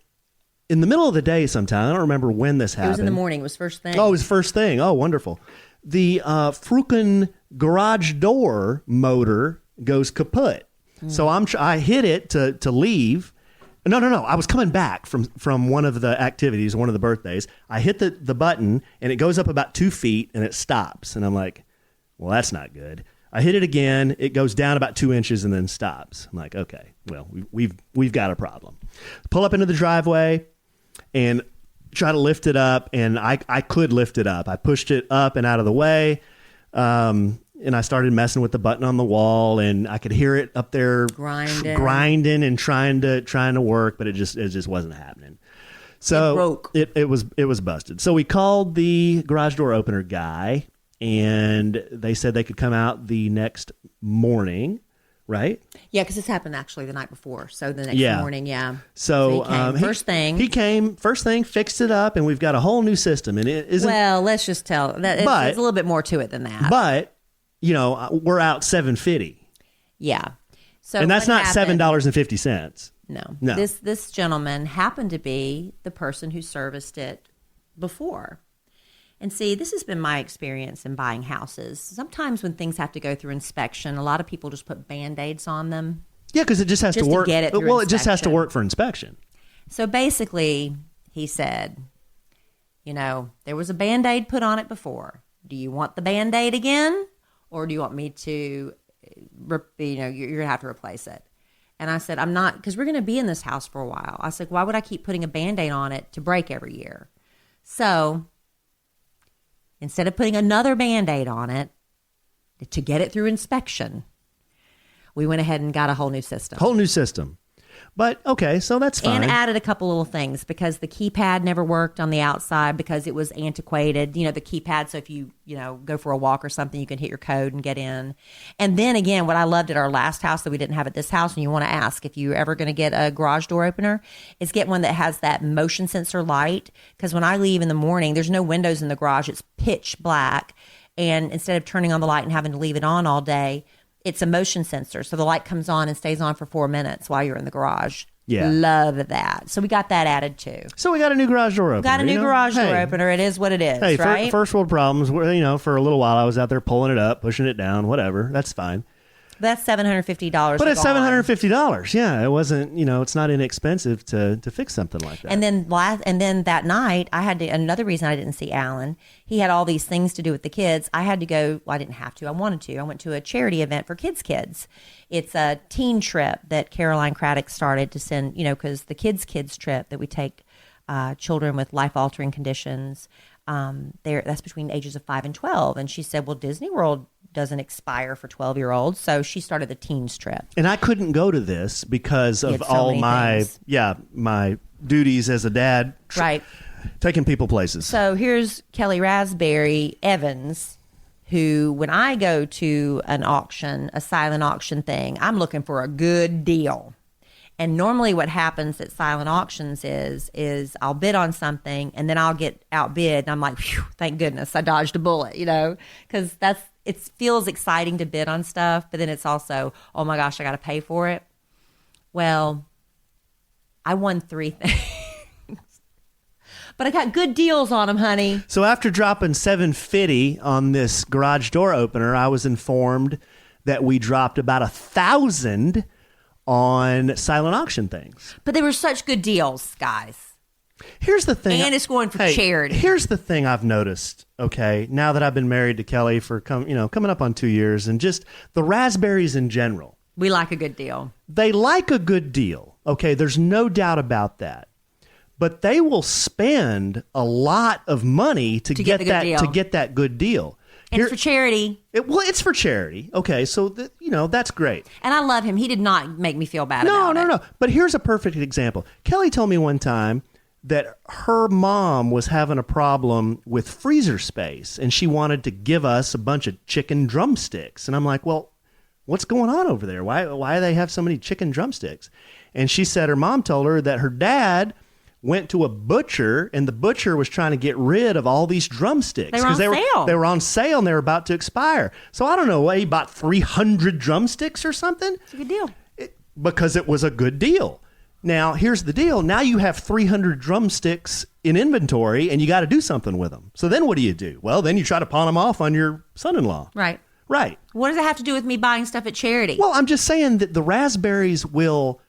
in the middle of the day, sometime I don't remember when this happened. It was in the morning. It was first thing. Oh, it was first thing. Oh, wonderful. The Fruken garage door motor goes kaput. So I hit it to leave. No. I was coming back from one of the activities, one of the birthdays. I hit the button, and it goes up about 2 feet, and it stops. And I'm like, well, that's not good. I hit it again. It goes down about 2 inches and then stops. I'm like, okay, well, we've got a problem. Pull up into the driveway and try to lift it up, and I could lift it up. I pushed it up and out of the way. And I started messing with the button on the wall, and I could hear it up there grinding and trying to work, but it just wasn't happening. So it broke. It was busted. So we called the garage door opener guy, and they said they could come out the next morning, right? Yeah, because this happened actually the night before. So the next morning, yeah. So he came He came first thing, fixed it up, and we've got a whole new system. And it isn't. Well, let's just tell that it's a little bit more to it than that. But we're out $750. Yeah. So and that's not $7.50. No. This gentleman happened to be the person who serviced it before. And see, this has been my experience in buying houses. Sometimes when things have to go through inspection, a lot of people just put Band-Aids on them. Yeah, because it just has to work. To get it through it just has to work for inspection. So basically, he said, there was a Band-Aid put on it before. Do you want the Band-Aid again? Or do you want me to, you're going to have to replace it? And I said, I'm not, because we're going to be in this house for a while. I said, why would I keep putting a Band-Aid on it to break every year? So instead of putting another Band-Aid on it to get it through inspection, we went ahead and got a whole new system. But, okay, so that's fine. And added a couple little things because the keypad never worked on the outside because it was antiquated. The keypad, so if you, go for a walk or something, you can hit your code and get in. And then, again, what I loved at our last house that we didn't have at this house, and you want to ask if you're ever going to get a garage door opener, is get one that has that motion sensor light. Because when I leave in the morning, there's no windows in the garage. It's pitch black. And instead of turning on the light and having to leave it on all day, it's a motion sensor, so the light comes on and stays on for 4 minutes while you're in the garage. Yeah. Love that. So we got that added too. So we got a new garage door opener. Got a new garage door opener. It is what it is, hey, right? First world problems. For a little while I was out there pulling it up, pushing it down, whatever. That's fine. That's $750. But it's $750. Yeah, it wasn't. It's not inexpensive to fix something like that. And then that night, I had to. Another reason I didn't see Alan. He had all these things to do with the kids. I had to go. Well, I didn't have to. I wanted to. I went to a charity event for kids. It's a teen trip that Caroline Craddock started to send. Because the kids trip that we take children with life altering conditions. That's between ages of 5 and 12. And she said, well, Disney World doesn't expire for 12-year-olds. So she started the teens trip. And I couldn't go to this because of all my duties as a dad. Right. Taking people places. So here's Kelly Raspberry Evans, who when I go to an auction, a silent auction thing, I'm looking for a good deal. And normally what happens at silent auctions is I'll bid on something and then I'll get outbid and I'm like, phew, thank goodness I dodged a bullet, because it feels exciting to bid on stuff, but then it's also, oh my gosh, I got to pay for it. Well, I won 3 things, but I got good deals on them, honey. So after dropping $750 on this garage door opener, I was informed that we dropped about $1,000 on silent auction things. But they were such good deals, guys. Here's the thing. And it's going for charity. Here's the thing I've noticed, okay, now that I've been married to Kelly for coming up on 2 years, and just the raspberries in general. We like a good deal. They like a good deal. Okay, there's no doubt about that. But they will spend a lot of money to get that good deal. And it's for charity. It's for charity. Okay, so that's great. And I love him. He did not make me feel bad about it. No. But here's a perfect example. Kelly told me one time that her mom was having a problem with freezer space, and she wanted to give us a bunch of chicken drumsticks. And I'm like, well, what's going on over there? Why do they have so many chicken drumsticks? And she said her mom told her that her dad went to a butcher, and the butcher was trying to get rid of all these drumsticks. They were on sale. They were on sale, and they were about to expire. So I don't know, he bought 300 drumsticks or something? It's a good deal. Because it was a good deal. Now, here's the deal. Now you have 300 drumsticks in inventory, and you got to do something with them. So then what do? Well, then you try to pawn them off on your son-in-law. Right. What does it have to do with me buying stuff at charity? Well, I'm just saying that the raspberries will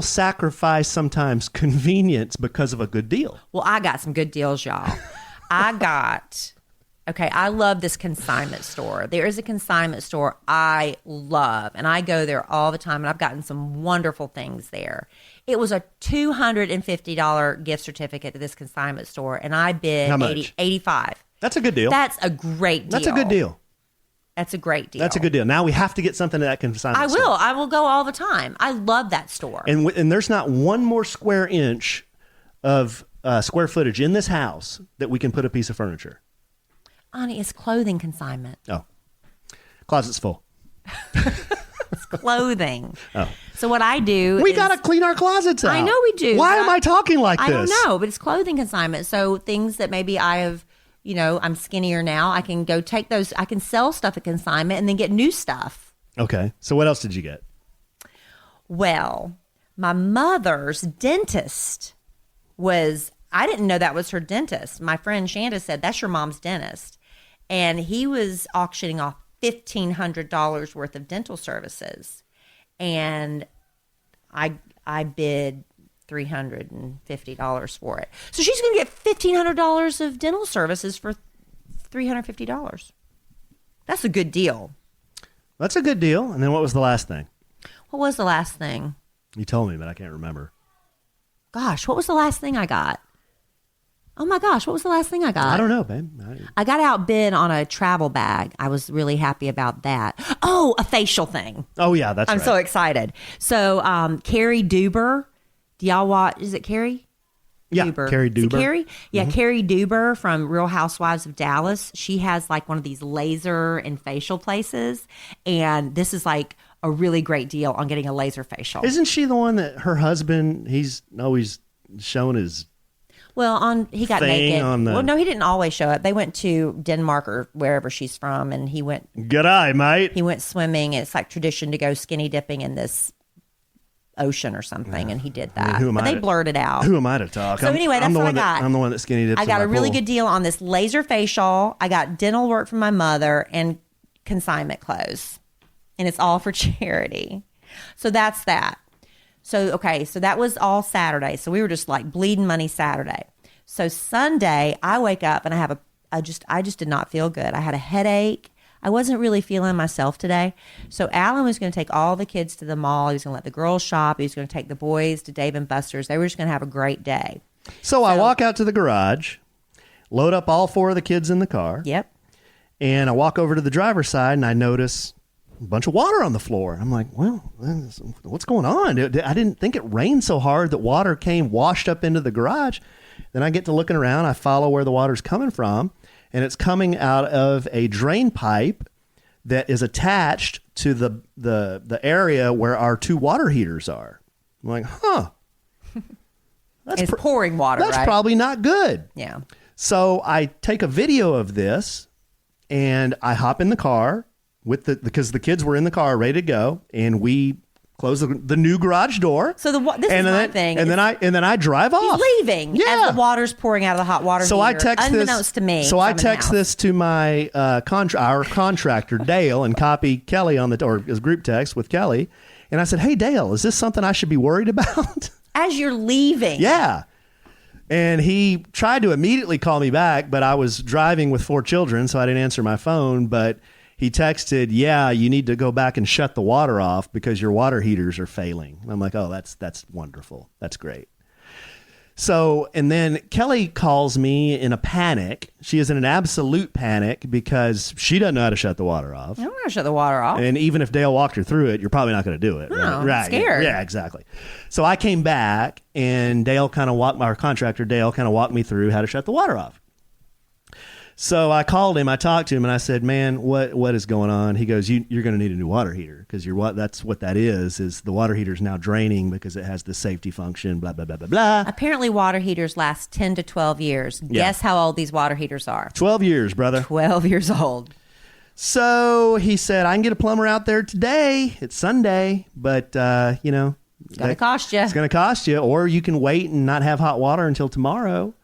sacrifice sometimes convenience because of a good deal. Well, I got some good deals, y'all. I love this consignment store. There is a consignment store I love, and I go there all the time, and I've gotten some wonderful things there. It was a $250 gift certificate to this consignment store, and I bid $85. That's a good deal. That's a great deal. That's a good deal. That's a great deal. That's a good deal. Now we have to get something to that consignment store. I will go all the time. I love that store. And there's not one more square inch of square footage in this house that we can put a piece of furniture. Honey, it's clothing consignment. Oh. Closet's full. It's clothing. Oh. So what I do We got to clean our closets out. I know we do. Why am I talking like this? I don't know, but it's clothing consignment. So things that maybe I have, I'm skinnier now. I can go take those. I can sell stuff at consignment and then get new stuff. Okay. So what else did you get? Well, my mother's dentist I didn't know that was her dentist. My friend Shanda said, that's your mom's dentist. And he was auctioning off $1,500 worth of dental services. And I bid $350 for it. So she's going to get $1,500 of dental services for $350. That's a good deal. That's a good deal. And then what was the last thing? What was the last thing? You told me, but I can't remember. Gosh, what was the last thing I got? Oh my gosh, what was the last thing I got? I don't know, babe. I got outbid on a travel bag. I was really happy about that. Oh, a facial thing. Oh, yeah, that's right. I'm so excited. So, Carrie Duber, do y'all watch? Is it Carrie? Yeah, Duber. Carrie Duber. Is it Carrie? Yeah, Carrie Duber from Real Housewives of Dallas. She has like one of these laser and facial places. And this is like a really great deal on getting a laser facial. Isn't she the one that her husband, he's always shown his... Well, he got naked. Well, no, he didn't always show up. They went to Denmark or wherever she's from, and he went. G'day, mate. He went swimming. It's like tradition to go skinny dipping in this ocean or something, and he did that. But they blurred it out. Who am I to talk? So anyway, that's what I got. I'm the one that skinny dips. I got a really good deal on this laser facial. I got dental work from my mother and consignment clothes, and it's all for charity. So that's that. So, okay, so that was all Saturday. So we were just like bleeding money Saturday. So Sunday, I wake up and I just did not feel good. I had a headache. I wasn't really feeling myself today. So Alan was going to take all the kids to the mall. He was going to let the girls shop. He was going to take the boys to Dave & Buster's. They were just going to have a great day. So I walk out to the garage, load up all 4 of the kids in the car. Yep. And I walk over to the driver's side and I notice a bunch of water on the floor. I'm like, well, what's going on? I didn't think it rained so hard that water came washed up into the garage. Then I get to looking around. I follow where the water's coming from, and it's coming out of a drain pipe that is attached to the area where our 2 water heaters are. I'm like, huh. It's pouring water, That's right? probably not good. Yeah. So I take a video of this and I hop in the car because the kids were in the car ready to go, and we close the new garage door. So this is my thing. And then I drive off. He's leaving as the water's pouring out of the hot water So heater, I text unbeknownst to me. So I text this to my our contractor Dale and copy Kelly on or his group text with Kelly, and I said, "Hey Dale, is this something I should be worried about?" As you're leaving. Yeah. And he tried to immediately call me back, but I was driving with 4 children, so I didn't answer my phone. But he texted, "Yeah, you need to go back and shut the water off because your water heaters are failing." And I'm like, "Oh, that's wonderful. That's great." So, and then Kelly calls me in a panic. She is in an absolute panic because she doesn't know how to shut the water off. I'm going to shut the water off. And even if Dale walked her through it, you're probably not going to do it. No, right? I'm scared. Yeah, exactly. So I came back, and Dale kind of our contractor Dale kind of walked me through how to shut the water off. So I called him, I talked to him, and I said, "Man, what is going on?" He goes, "You're going to need a new water heater because that's what that is the water heater is now draining because it has the safety function, blah, blah, blah, blah, blah." Apparently water heaters last 10 to 12 years. Yeah. Guess how old these water heaters are? 12 years, brother. 12 years old. So he said, "I can get a plumber out there today. It's Sunday, but, It's going to cost you. It's going to cost you, or you can wait and not have hot water until tomorrow."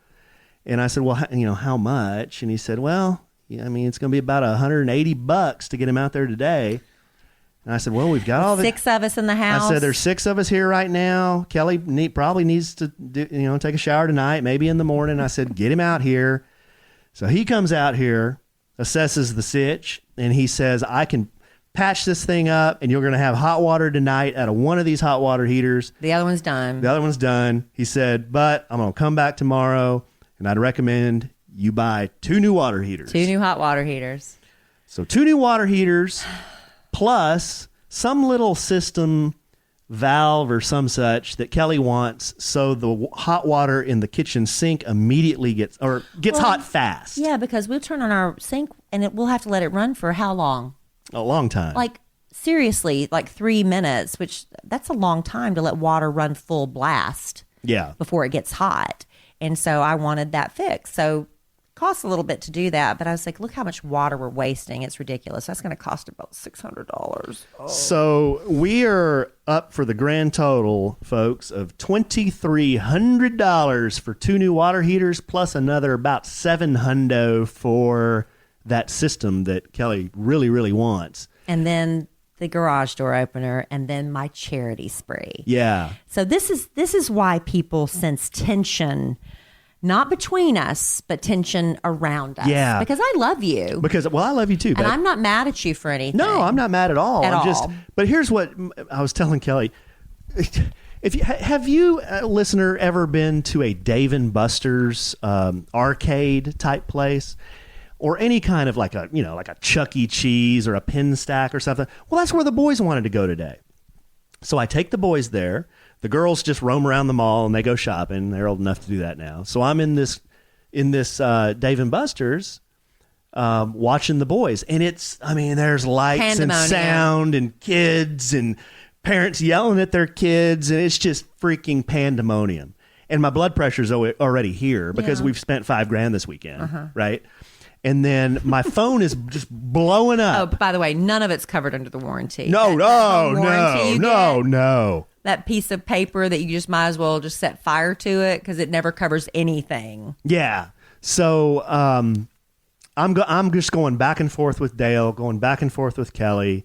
And I said, "Well, how much?" And he said, "Well, yeah, I mean, it's going to be about $180 to get him out there today." And I said, "Well, we've got all the 6 of us in the house." I said, "There's 6 of us here right now. Kelly probably needs to take a shower tonight, maybe in the morning." I said, "Get him out here." So he comes out here, assesses the sitch, and he says, "I can patch this thing up, and you're going to have hot water tonight out of one of these hot water heaters. The other one's done. The other one's done." He said, "But I'm going to come back tomorrow, and I'd recommend you buy 2 new water heaters." 2 new hot water heaters. So 2 new water heaters plus some little system valve or some such that Kelly wants so the hot water in the kitchen sink immediately gets hot fast. Yeah, because we'll turn on our sink and we'll have to let it run for how long? A long time. Like, seriously, like 3 minutes, which that's a long time to let water run full blast. Yeah. Before it gets hot. And so I wanted that fixed. So it costs a little bit to do that, but I was like, look how much water we're wasting. It's ridiculous. That's going to cost about $600. Oh. So we are up for the grand total, folks, of $2,300 for 2 new water heaters plus another about $700 for that system that Kelly really, really wants. And then the garage door opener, and then my charity spree. Yeah. So this is why people sense tension, not between us, but tension around us. Yeah. Because I love you. I love you too. And I'm not mad at you for anything. No, I'm not mad at all. At all. But here's what I was telling Kelly. Have you, listener, ever been to a Dave and Buster's arcade type place? Or any kind of like a Chuck E. Cheese or a Pin Stack or something. Well, that's where the boys wanted to go today. So I take the boys there. The girls just roam around the mall and they go shopping. They're old enough to do that now. So I'm in this Dave and Buster's watching the boys. And there's lights and sound and kids and parents yelling at their kids. And it's just freaking pandemonium. And my blood pressure's already here because we've spent $5,000 this weekend, right? And then my phone is just blowing up. Oh, by the way, none of it's covered under the warranty. No. That piece of paper that you just might as well just set fire to it because it never covers anything. Yeah. So I'm just going back and forth with Dale, going back and forth with Kelly.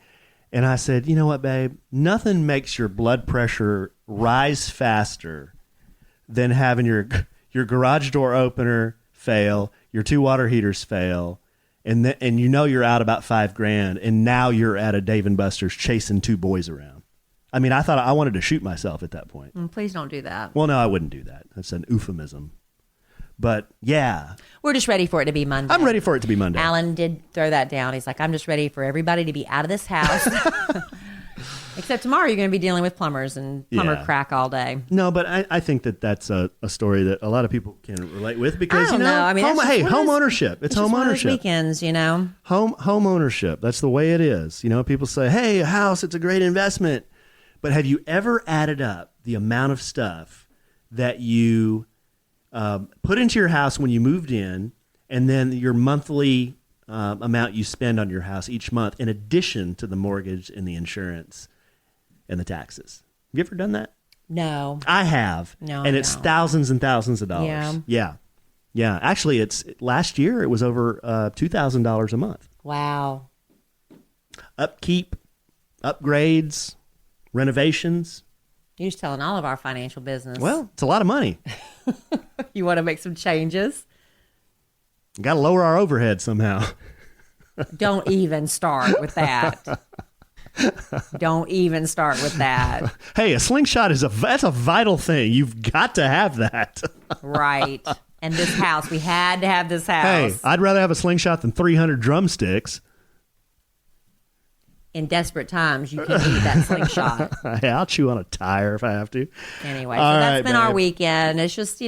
And I said, "You know what, babe? Nothing makes your blood pressure rise faster than having your garage door opener fail, your 2 water heaters fail, and you're out about $5,000, and now you're at a Dave and Buster's chasing 2 boys around." I mean, I thought I wanted to shoot myself at that point. Please don't do that. Well, no, I wouldn't do that. That's an euphemism. But yeah, we're just ready for it to be Monday. I'm ready for it to be Monday. Alan did throw that down. He's like, "I'm just ready for everybody to be out of this house." Except tomorrow you're going to be dealing with plumbers and plumber crack all day. No, but I think that's a story that a lot of people can relate with because, I don't know. I mean, home ownership. It's home ownership. Weekends, Home ownership. That's the way it is. People say, "Hey, a house, it's a great investment." But have you ever added up the amount of stuff that you put into your house when you moved in, and then your monthly amount you spend on your house each month, in addition to the mortgage and the insurance and the taxes? Have you ever done that? No. I have. No. And it's thousands and thousands of dollars. Yeah. Yeah. Actually, last year it was over $2,000 a month. Wow. Upkeep, upgrades, renovations. You're just telling all of our financial business. Well, it's a lot of money. You want to make some changes? Got to lower our overhead somehow. Don't even start with that. Don't even start with that. Hey, a slingshot that's a vital thing. You've got to have that. Right. And this house, we had to have this house. Hey, I'd rather have a slingshot than 300 drumsticks. In desperate times, you can need that slingshot. Hey, I'll chew on a tire if I have to. Anyway, so All that's right, been our babe. weekend. It's just,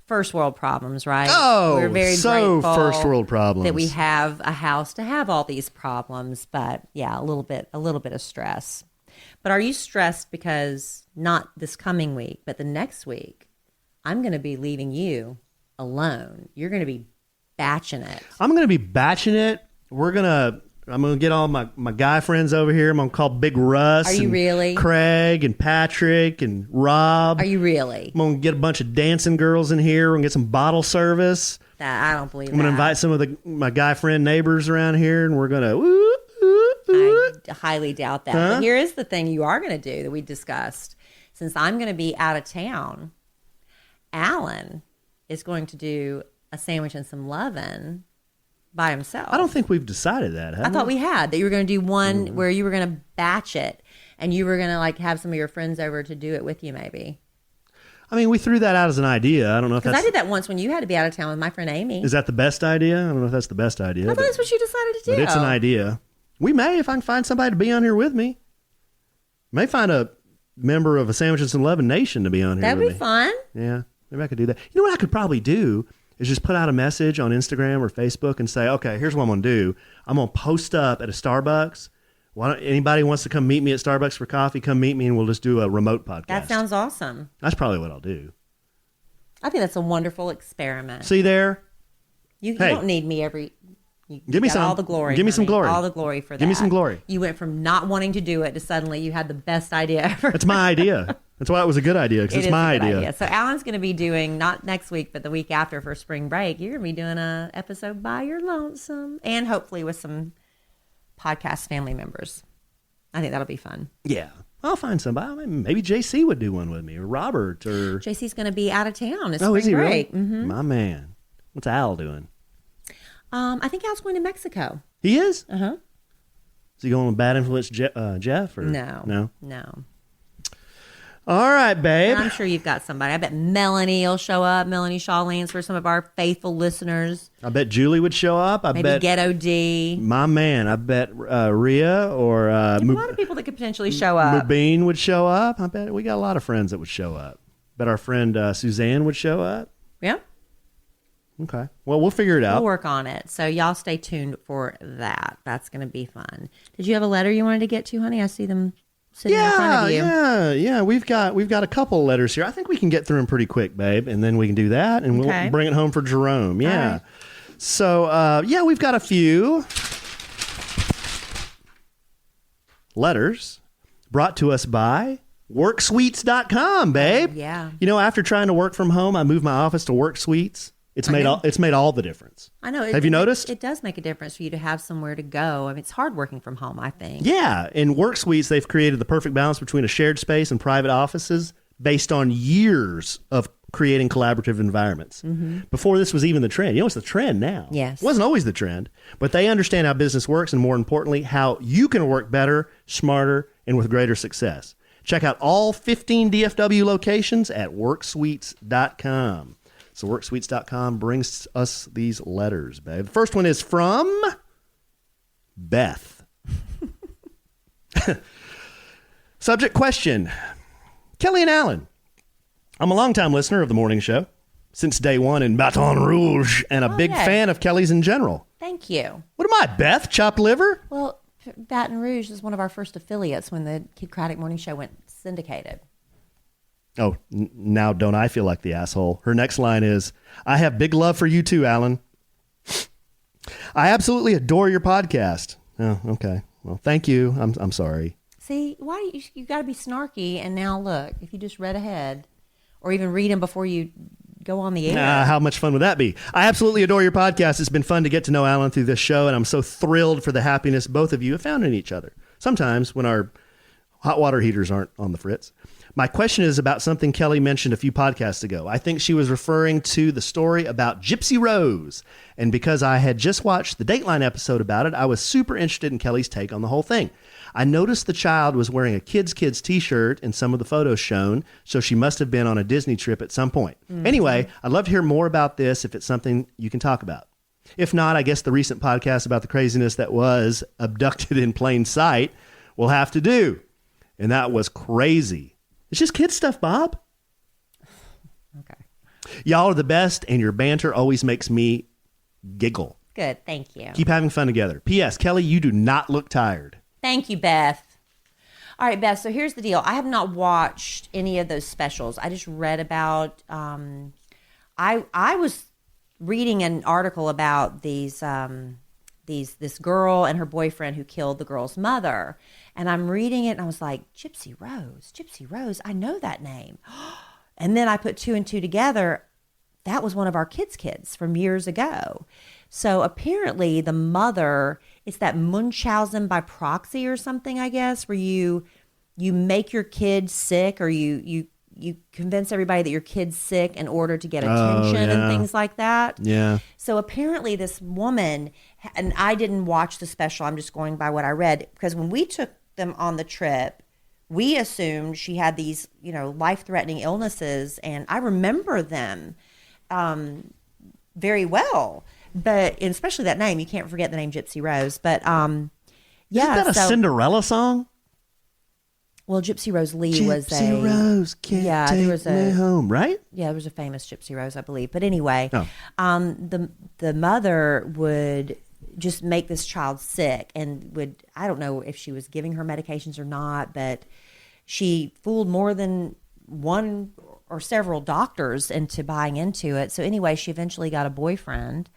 first world problems, right? Oh, we're very so grateful first world problems. that we have a house to have all these problems. But yeah, a little bit of stress. But are you stressed because not this coming week, but the next week, I'm going to be leaving you alone. You're going to be batching it. I'm going to be batching it. I'm going to get all my guy friends over here. I'm going to call Big Russ. Are you and really? Craig and Patrick and Rob. Are you really? I'm going to get a bunch of dancing girls in here. We're going to get some bottle service. I don't believe I'm going to invite some of my guy friend neighbors around here, and we're going to... I highly doubt that. But here is the thing you are going to do that we discussed. Since I'm going to be out of town, Alan is going to do a sandwich and some lovin' by himself. I don't think we've decided that, have I thought we had. That you were going to do one where you were going to batch it, and you were going to have some of your friends over to do it with you maybe. I mean, we threw that out as an idea. I don't know if Because I did that once when you had to be out of town with my friend Amy. Is that the best idea? I don't know if that's the best idea. I thought that's what you decided to do. But it's an idea. We may, if I can find somebody to be on here with me. May find a member of a Sandwiches and Lovin' Nation to be on here That'd with be me. fun. Yeah, maybe I could do that. You know what I could probably do is just put out a message on Instagram or Facebook and say, okay, here's what I'm going to do. I'm going to post up at a Starbucks. Anybody wants to come meet me at Starbucks for coffee, come meet me, and we'll just do a remote podcast. That sounds awesome. That's probably what I'll do. I think that's a wonderful experiment. See there? You Hey. don't need me every... You Give me got some. all the glory. Give me some honey. glory. All the glory for that. Give me some glory. You went from not wanting to do it to suddenly you had the best idea ever. That's my idea. That's why it was a good idea, because It it's is my a good idea. So Alan's going to be doing, not next week, but the week after for spring break, you're going to be doing a episode by your lonesome, and hopefully with some podcast family members. I think that'll be fun. Yeah. I'll find somebody. Maybe JC would do one with me, or Robert, or... JC's going to be out of town. It's Oh, spring is he break. really? Mm-hmm. My man. What's Al doing? I think Al's going to Mexico. He is? Uh-huh. Is he going with Bad Influence Jeff? Or? No. No? No. All right, babe. And I'm sure you've got somebody. I bet Melanie will show up. Melanie Shawlands for some of our faithful listeners. I bet Julie would show up. Maybe Ghetto D. My man. I bet Rhea or... a lot of people that could potentially show up. Mubin would show up. I bet we got a lot of friends that would show up. Bet our friend Suzanne would show up. Yeah. Okay. Well, we'll figure it out. We'll work on it. So y'all stay tuned for that. That's going to be fun. Did you have a letter you wanted to get to, honey? I see them sitting in front of you. Yeah. We've got a couple of letters here. I think we can get through them pretty quick, babe, and then we can do that, and Okay. we'll bring it home for Jerome. Yeah. right. So, we've got a few letters brought to us by WorkSuites.com, babe. Yeah. You know, after trying to work from home, I moved my office to WorkSuites. It's made all the difference. I know. Have you noticed? It does make a difference for you to have somewhere to go. I mean, it's hard working from home, I think. Yeah, in WorkSuites, they've created the perfect balance between a shared space and private offices based on years of creating collaborative environments. Mm-hmm. Before this was even the trend. You know, it's the trend now. Yes. It wasn't always the trend, but they understand how business works and, more importantly, how you can work better, smarter, and with greater success. Check out all 15 DFW locations at WorkSuites.com. So WorkSuites.com brings us these letters, babe. The first one is from Beth. Subject question. Kellie and Allen. I'm a longtime listener of the morning show since day one in Baton Rouge and a big Okay. fan of Kellie's in general. Thank you. What am I, Beth? Chopped liver? Well, Baton Rouge was one of our first affiliates when the Kid Craddock Morning Show went syndicated. Oh, now don't I feel like the asshole? Her next line is, I have big love for you too, Alan. I absolutely adore your podcast. Oh, okay. Well, thank you. I'm sorry. See, why do you got to be snarky? And now look, if you just read ahead, or even read them before you go on the air. How much fun would that be? I absolutely adore your podcast. It's been fun to get to know Alan through this show, and I'm so thrilled for the happiness both of you have found in each other. Sometimes when our hot water heaters aren't on the fritz. My question is about something Kelly mentioned a few podcasts ago. I think she was referring to the story about Gypsy Rose. And because I had just watched the Dateline episode about it, I was super interested in Kelly's take on the whole thing. I noticed the child was wearing a Kids t-shirt in some of the photos shown, so she must have been on a Disney trip at some point. Mm-hmm. Anyway, I'd love to hear more about this if it's something you can talk about. If not, I guess the recent podcast about the craziness that was abducted in plain sight will have to do. And that was crazy. It's just kid stuff, Bob. Okay. Y'all are the best, and your banter always makes me giggle. Good, thank you. Keep having fun together. P.S. Kelly, you do not look tired. Thank you, Beth. All right, Beth, so here's the deal. I have not watched any of those specials. I just read about, I was reading an article about this girl and her boyfriend who killed the girl's mother. And I'm reading it and I was like, Gypsy Rose, I know that name. And then I put two and two together. That was one of our kids from years ago. So apparently the mother, it's that Munchausen by proxy or something, I guess, where you make your kid sick, or you convince everybody that your kid's sick in order to get attention and things like that. Yeah. So apparently this woman, and I didn't watch the special, I'm just going by what I read, because when we took them on the trip, we assumed she had these, life-threatening illnesses, and I remember them very well. But especially that name, you can't forget the name Gypsy Rose. But Isn't that a Cinderella song? Well, Gypsy Rose Lee was a Gypsy Rose can't take me home, right? Yeah, there was a famous Gypsy Rose, I believe. But anyway, the mother would just make this child sick, and I don't know if she was giving her medications or not, but she fooled more than one or several doctors into buying into it. So anyway, she eventually got a boyfriend,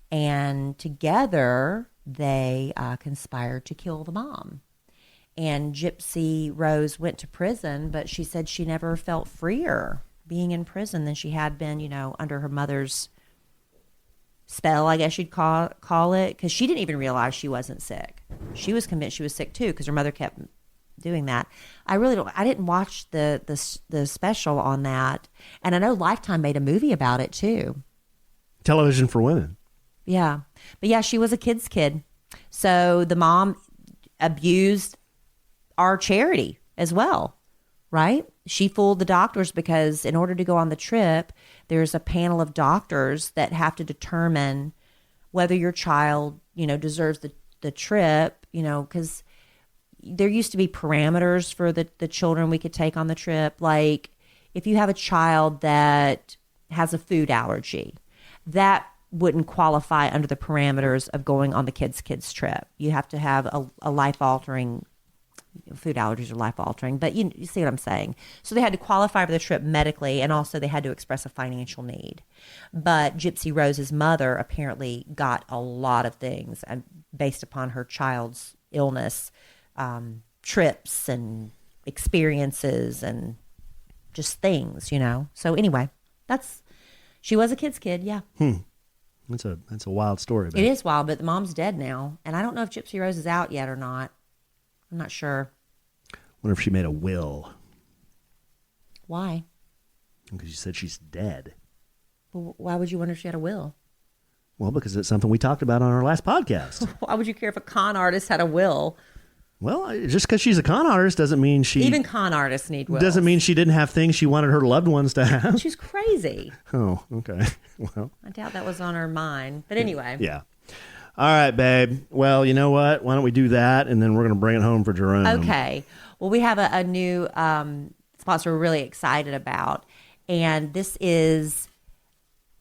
and together they conspired to kill the mom. And Gypsy Rose went to prison, but she said she never felt freer being in prison than she had been, under her mother's spell, I guess you'd call it, because she didn't even realize she wasn't sick. She was convinced she was sick too, because her mother kept doing that. I didn't watch the special on that, and I know Lifetime made a movie about it too. Television for women. Yeah, but yeah, she was a kid's kid, so the mom abused our charity as well, right? She fooled the doctors because in order to go on the trip, there's a panel of doctors that have to determine whether your child, deserves the trip, because there used to be parameters for the children we could take on the trip. Like if you have a child that has a food allergy, that wouldn't qualify under the parameters of going on the kids trip. You have to have a life-altering, food allergies are life-altering, but you see what I'm saying. So they had to qualify for the trip medically, and also they had to express a financial need. But Gypsy Rose's mother apparently got a lot of things based upon her child's illness, trips and experiences and just things, So anyway, she was a kid's kid, yeah. That's a wild story. It is wild, but the mom's dead now, and I don't know if Gypsy Rose is out yet or not. I'm not sure. Wonder if she made a will. Why? Because you said she's dead. Well, why would you wonder if she had a will? Well, because it's something we talked about on our last podcast. Why would you care if a con artist had a will? Well, just because she's a con artist doesn't mean she... Even con artists need wills. Doesn't mean she didn't have things she wanted her loved ones to have. She's crazy. Oh, okay. Well, I doubt that was on her mind. But anyway. Yeah. All right, babe. Well, you know what? Why don't we do that, and then we're going to bring it home for Jerome. Okay. Well, we have a new sponsor we're really excited about, and this is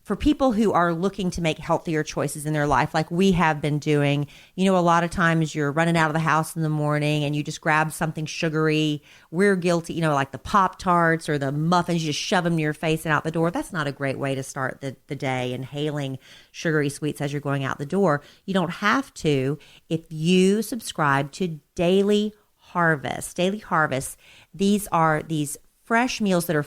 for people who are looking to make healthier choices in their life, like we have been doing, a lot of times you're running out of the house in the morning and you just grab something sugary. We're guilty, like the Pop-Tarts or the muffins, you just shove them in your face and out the door. That's not a great way to start the day, inhaling sugary sweets as you're going out the door. You don't have to if you subscribe to Daily Harvest. Daily Harvest, these are these fresh meals that are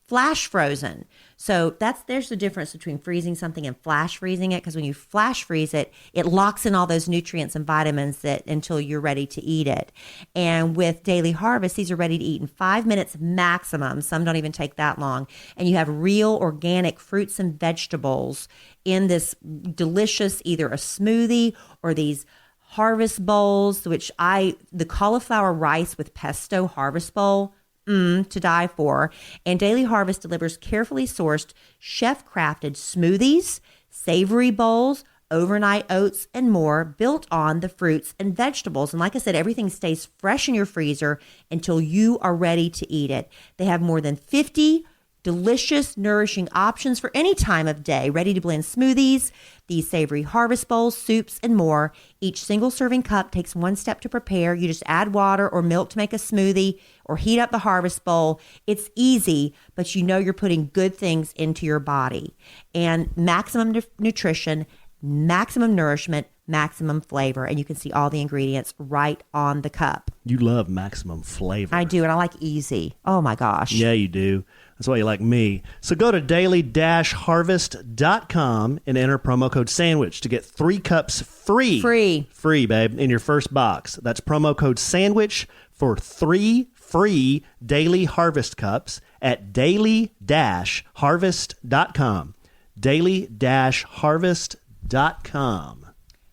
flash frozen. So there's the difference between freezing something and flash freezing it, because when you flash freeze it, it locks in all those nutrients and vitamins until you're ready to eat it. And with Daily Harvest, these are ready to eat in 5 minutes maximum. Some don't even take that long. And you have real organic fruits and vegetables in this delicious, either a smoothie or these harvest bowls, the cauliflower rice with pesto harvest bowl, to die for. And Daily Harvest delivers carefully sourced, chef-crafted smoothies, savory bowls, overnight oats, and more built on the fruits and vegetables. And like I said, everything stays fresh in your freezer until you are ready to eat it. They have more than 50 delicious, nourishing options for any time of day, ready to blend smoothies, these savory harvest bowls, soups, and more. Each single serving cup takes one step to prepare. You just add water or milk to make a smoothie or heat up the harvest bowl. It's easy, but you're putting good things into your body. And maximum nutrition, maximum nourishment, maximum flavor. And you can see all the ingredients right on the cup. You love maximum flavor. I do, and I like easy. Oh my gosh. Yeah, you do. That's why you like me. So go to daily-harvest.com and enter promo code SANDWICH to get 3 cups free. Free, babe, in your first box. That's promo code SANDWICH for 3 free Daily Harvest cups at daily-harvest.com. Daily-harvest.com.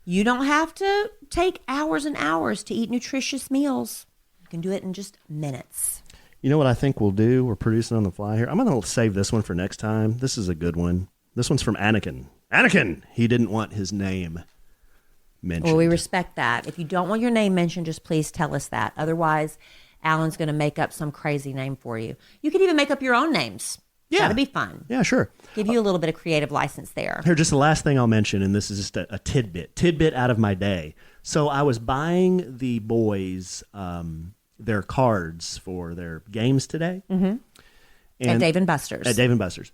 You don't have to take hours and hours to eat nutritious meals. You can do it in just minutes. You know what I think we'll do? We're producing on the fly here. I'm going to save this one for next time. This is a good one. This one's from Anakin. Anakin! He didn't want his name mentioned. Well, we respect that. If you don't want your name mentioned, just please tell us that. Otherwise, Alan's going to make up some crazy name for you. You could even make up your own names. Yeah. That'd be fun. Yeah, sure. Give you a little bit of creative license there. Here, just the last thing I'll mention, and this is just a tidbit out of my day. So I was buying the boys their cards for their games today. Mm-hmm. At Dave & Buster's. At Dave & Buster's.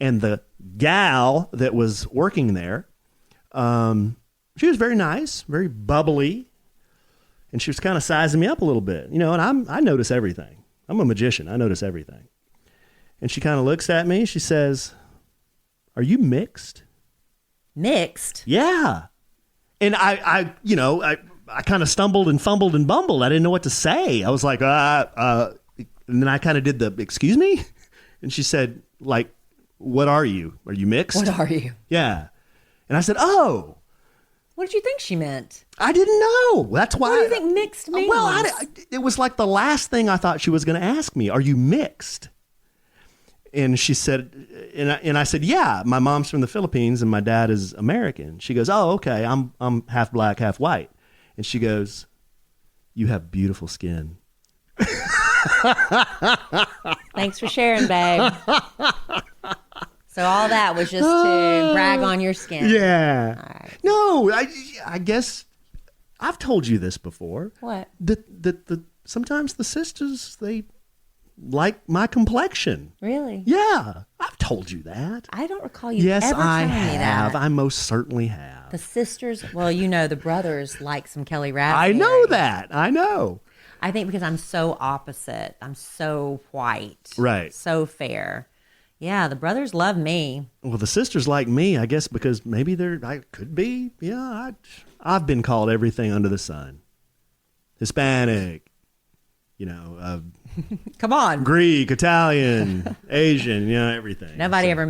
And the gal that was working there, she was very nice, very bubbly, and she was kind of sizing me up a little bit. And I notice everything. I'm a magician. I notice everything. And she kind of looks at me. She says, "Are you mixed?" Mixed? Yeah. And I kind of stumbled and fumbled and bumbled. I didn't know what to say. I was like, and then I kind of did the, "Excuse me?" And she said, like, "What are you? Are you mixed?" What are you? Yeah. And I said, "Oh." What did you think she meant? I didn't know. That's why. What do you think mixed means? Well, it was like the last thing I thought she was going to ask me. "Are you mixed?" And she said, and I said, "Yeah, my mom's from the Philippines and my dad is American." She goes, "Oh, okay. I'm half black, half white." And she goes, "You have beautiful skin." Thanks for sharing, babe. So all that was just to brag on your skin. Yeah. All right. No, I guess I've told you this before. What? That sometimes the sisters, they like my complexion. Really? Yeah. I've told you that. I don't recall you yes, ever I telling me that. have. I most certainly have. The sisters, well, the brothers like some Kelly Raspberry. I know that. I know. I think because I'm so opposite. I'm so white. Right. So fair. Yeah, the brothers love me. Well, the sisters like me, I guess, because maybe I could be. Yeah, I've been called everything under the sun. Hispanic, Come on. Greek, Italian, Asian, everything. Nobody ever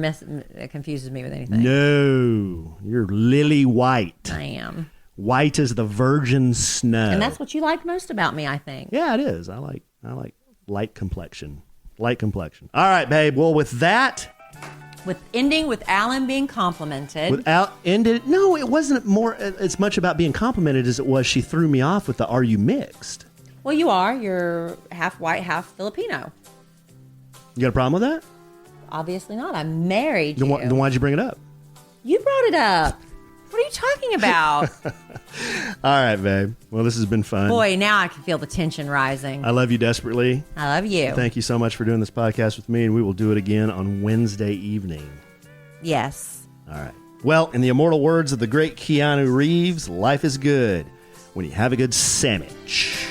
confuses me with anything. No, you're lily white. I am. White as the virgin snow. And that's what you like most about me, I think. Yeah, it is. I like light complexion. Light complexion. All right, babe. Well, with that. Ending with Alan being complimented. No, it wasn't as much about being complimented as it was she threw me off with the "Are you mixed?" Well, you are. You're half white, half Filipino. You got a problem with that? Obviously not. I married you. Then why'd you bring it up? You brought it up. What are you talking about? All right, babe. Well, this has been fun. Boy, now I can feel the tension rising. I love you desperately. I love you. Thank you so much for doing this podcast with me, and we will do it again on Wednesday evening. Yes. All right. Well, in the immortal words of the great Keanu Reeves, life is good when you have a good sandwich.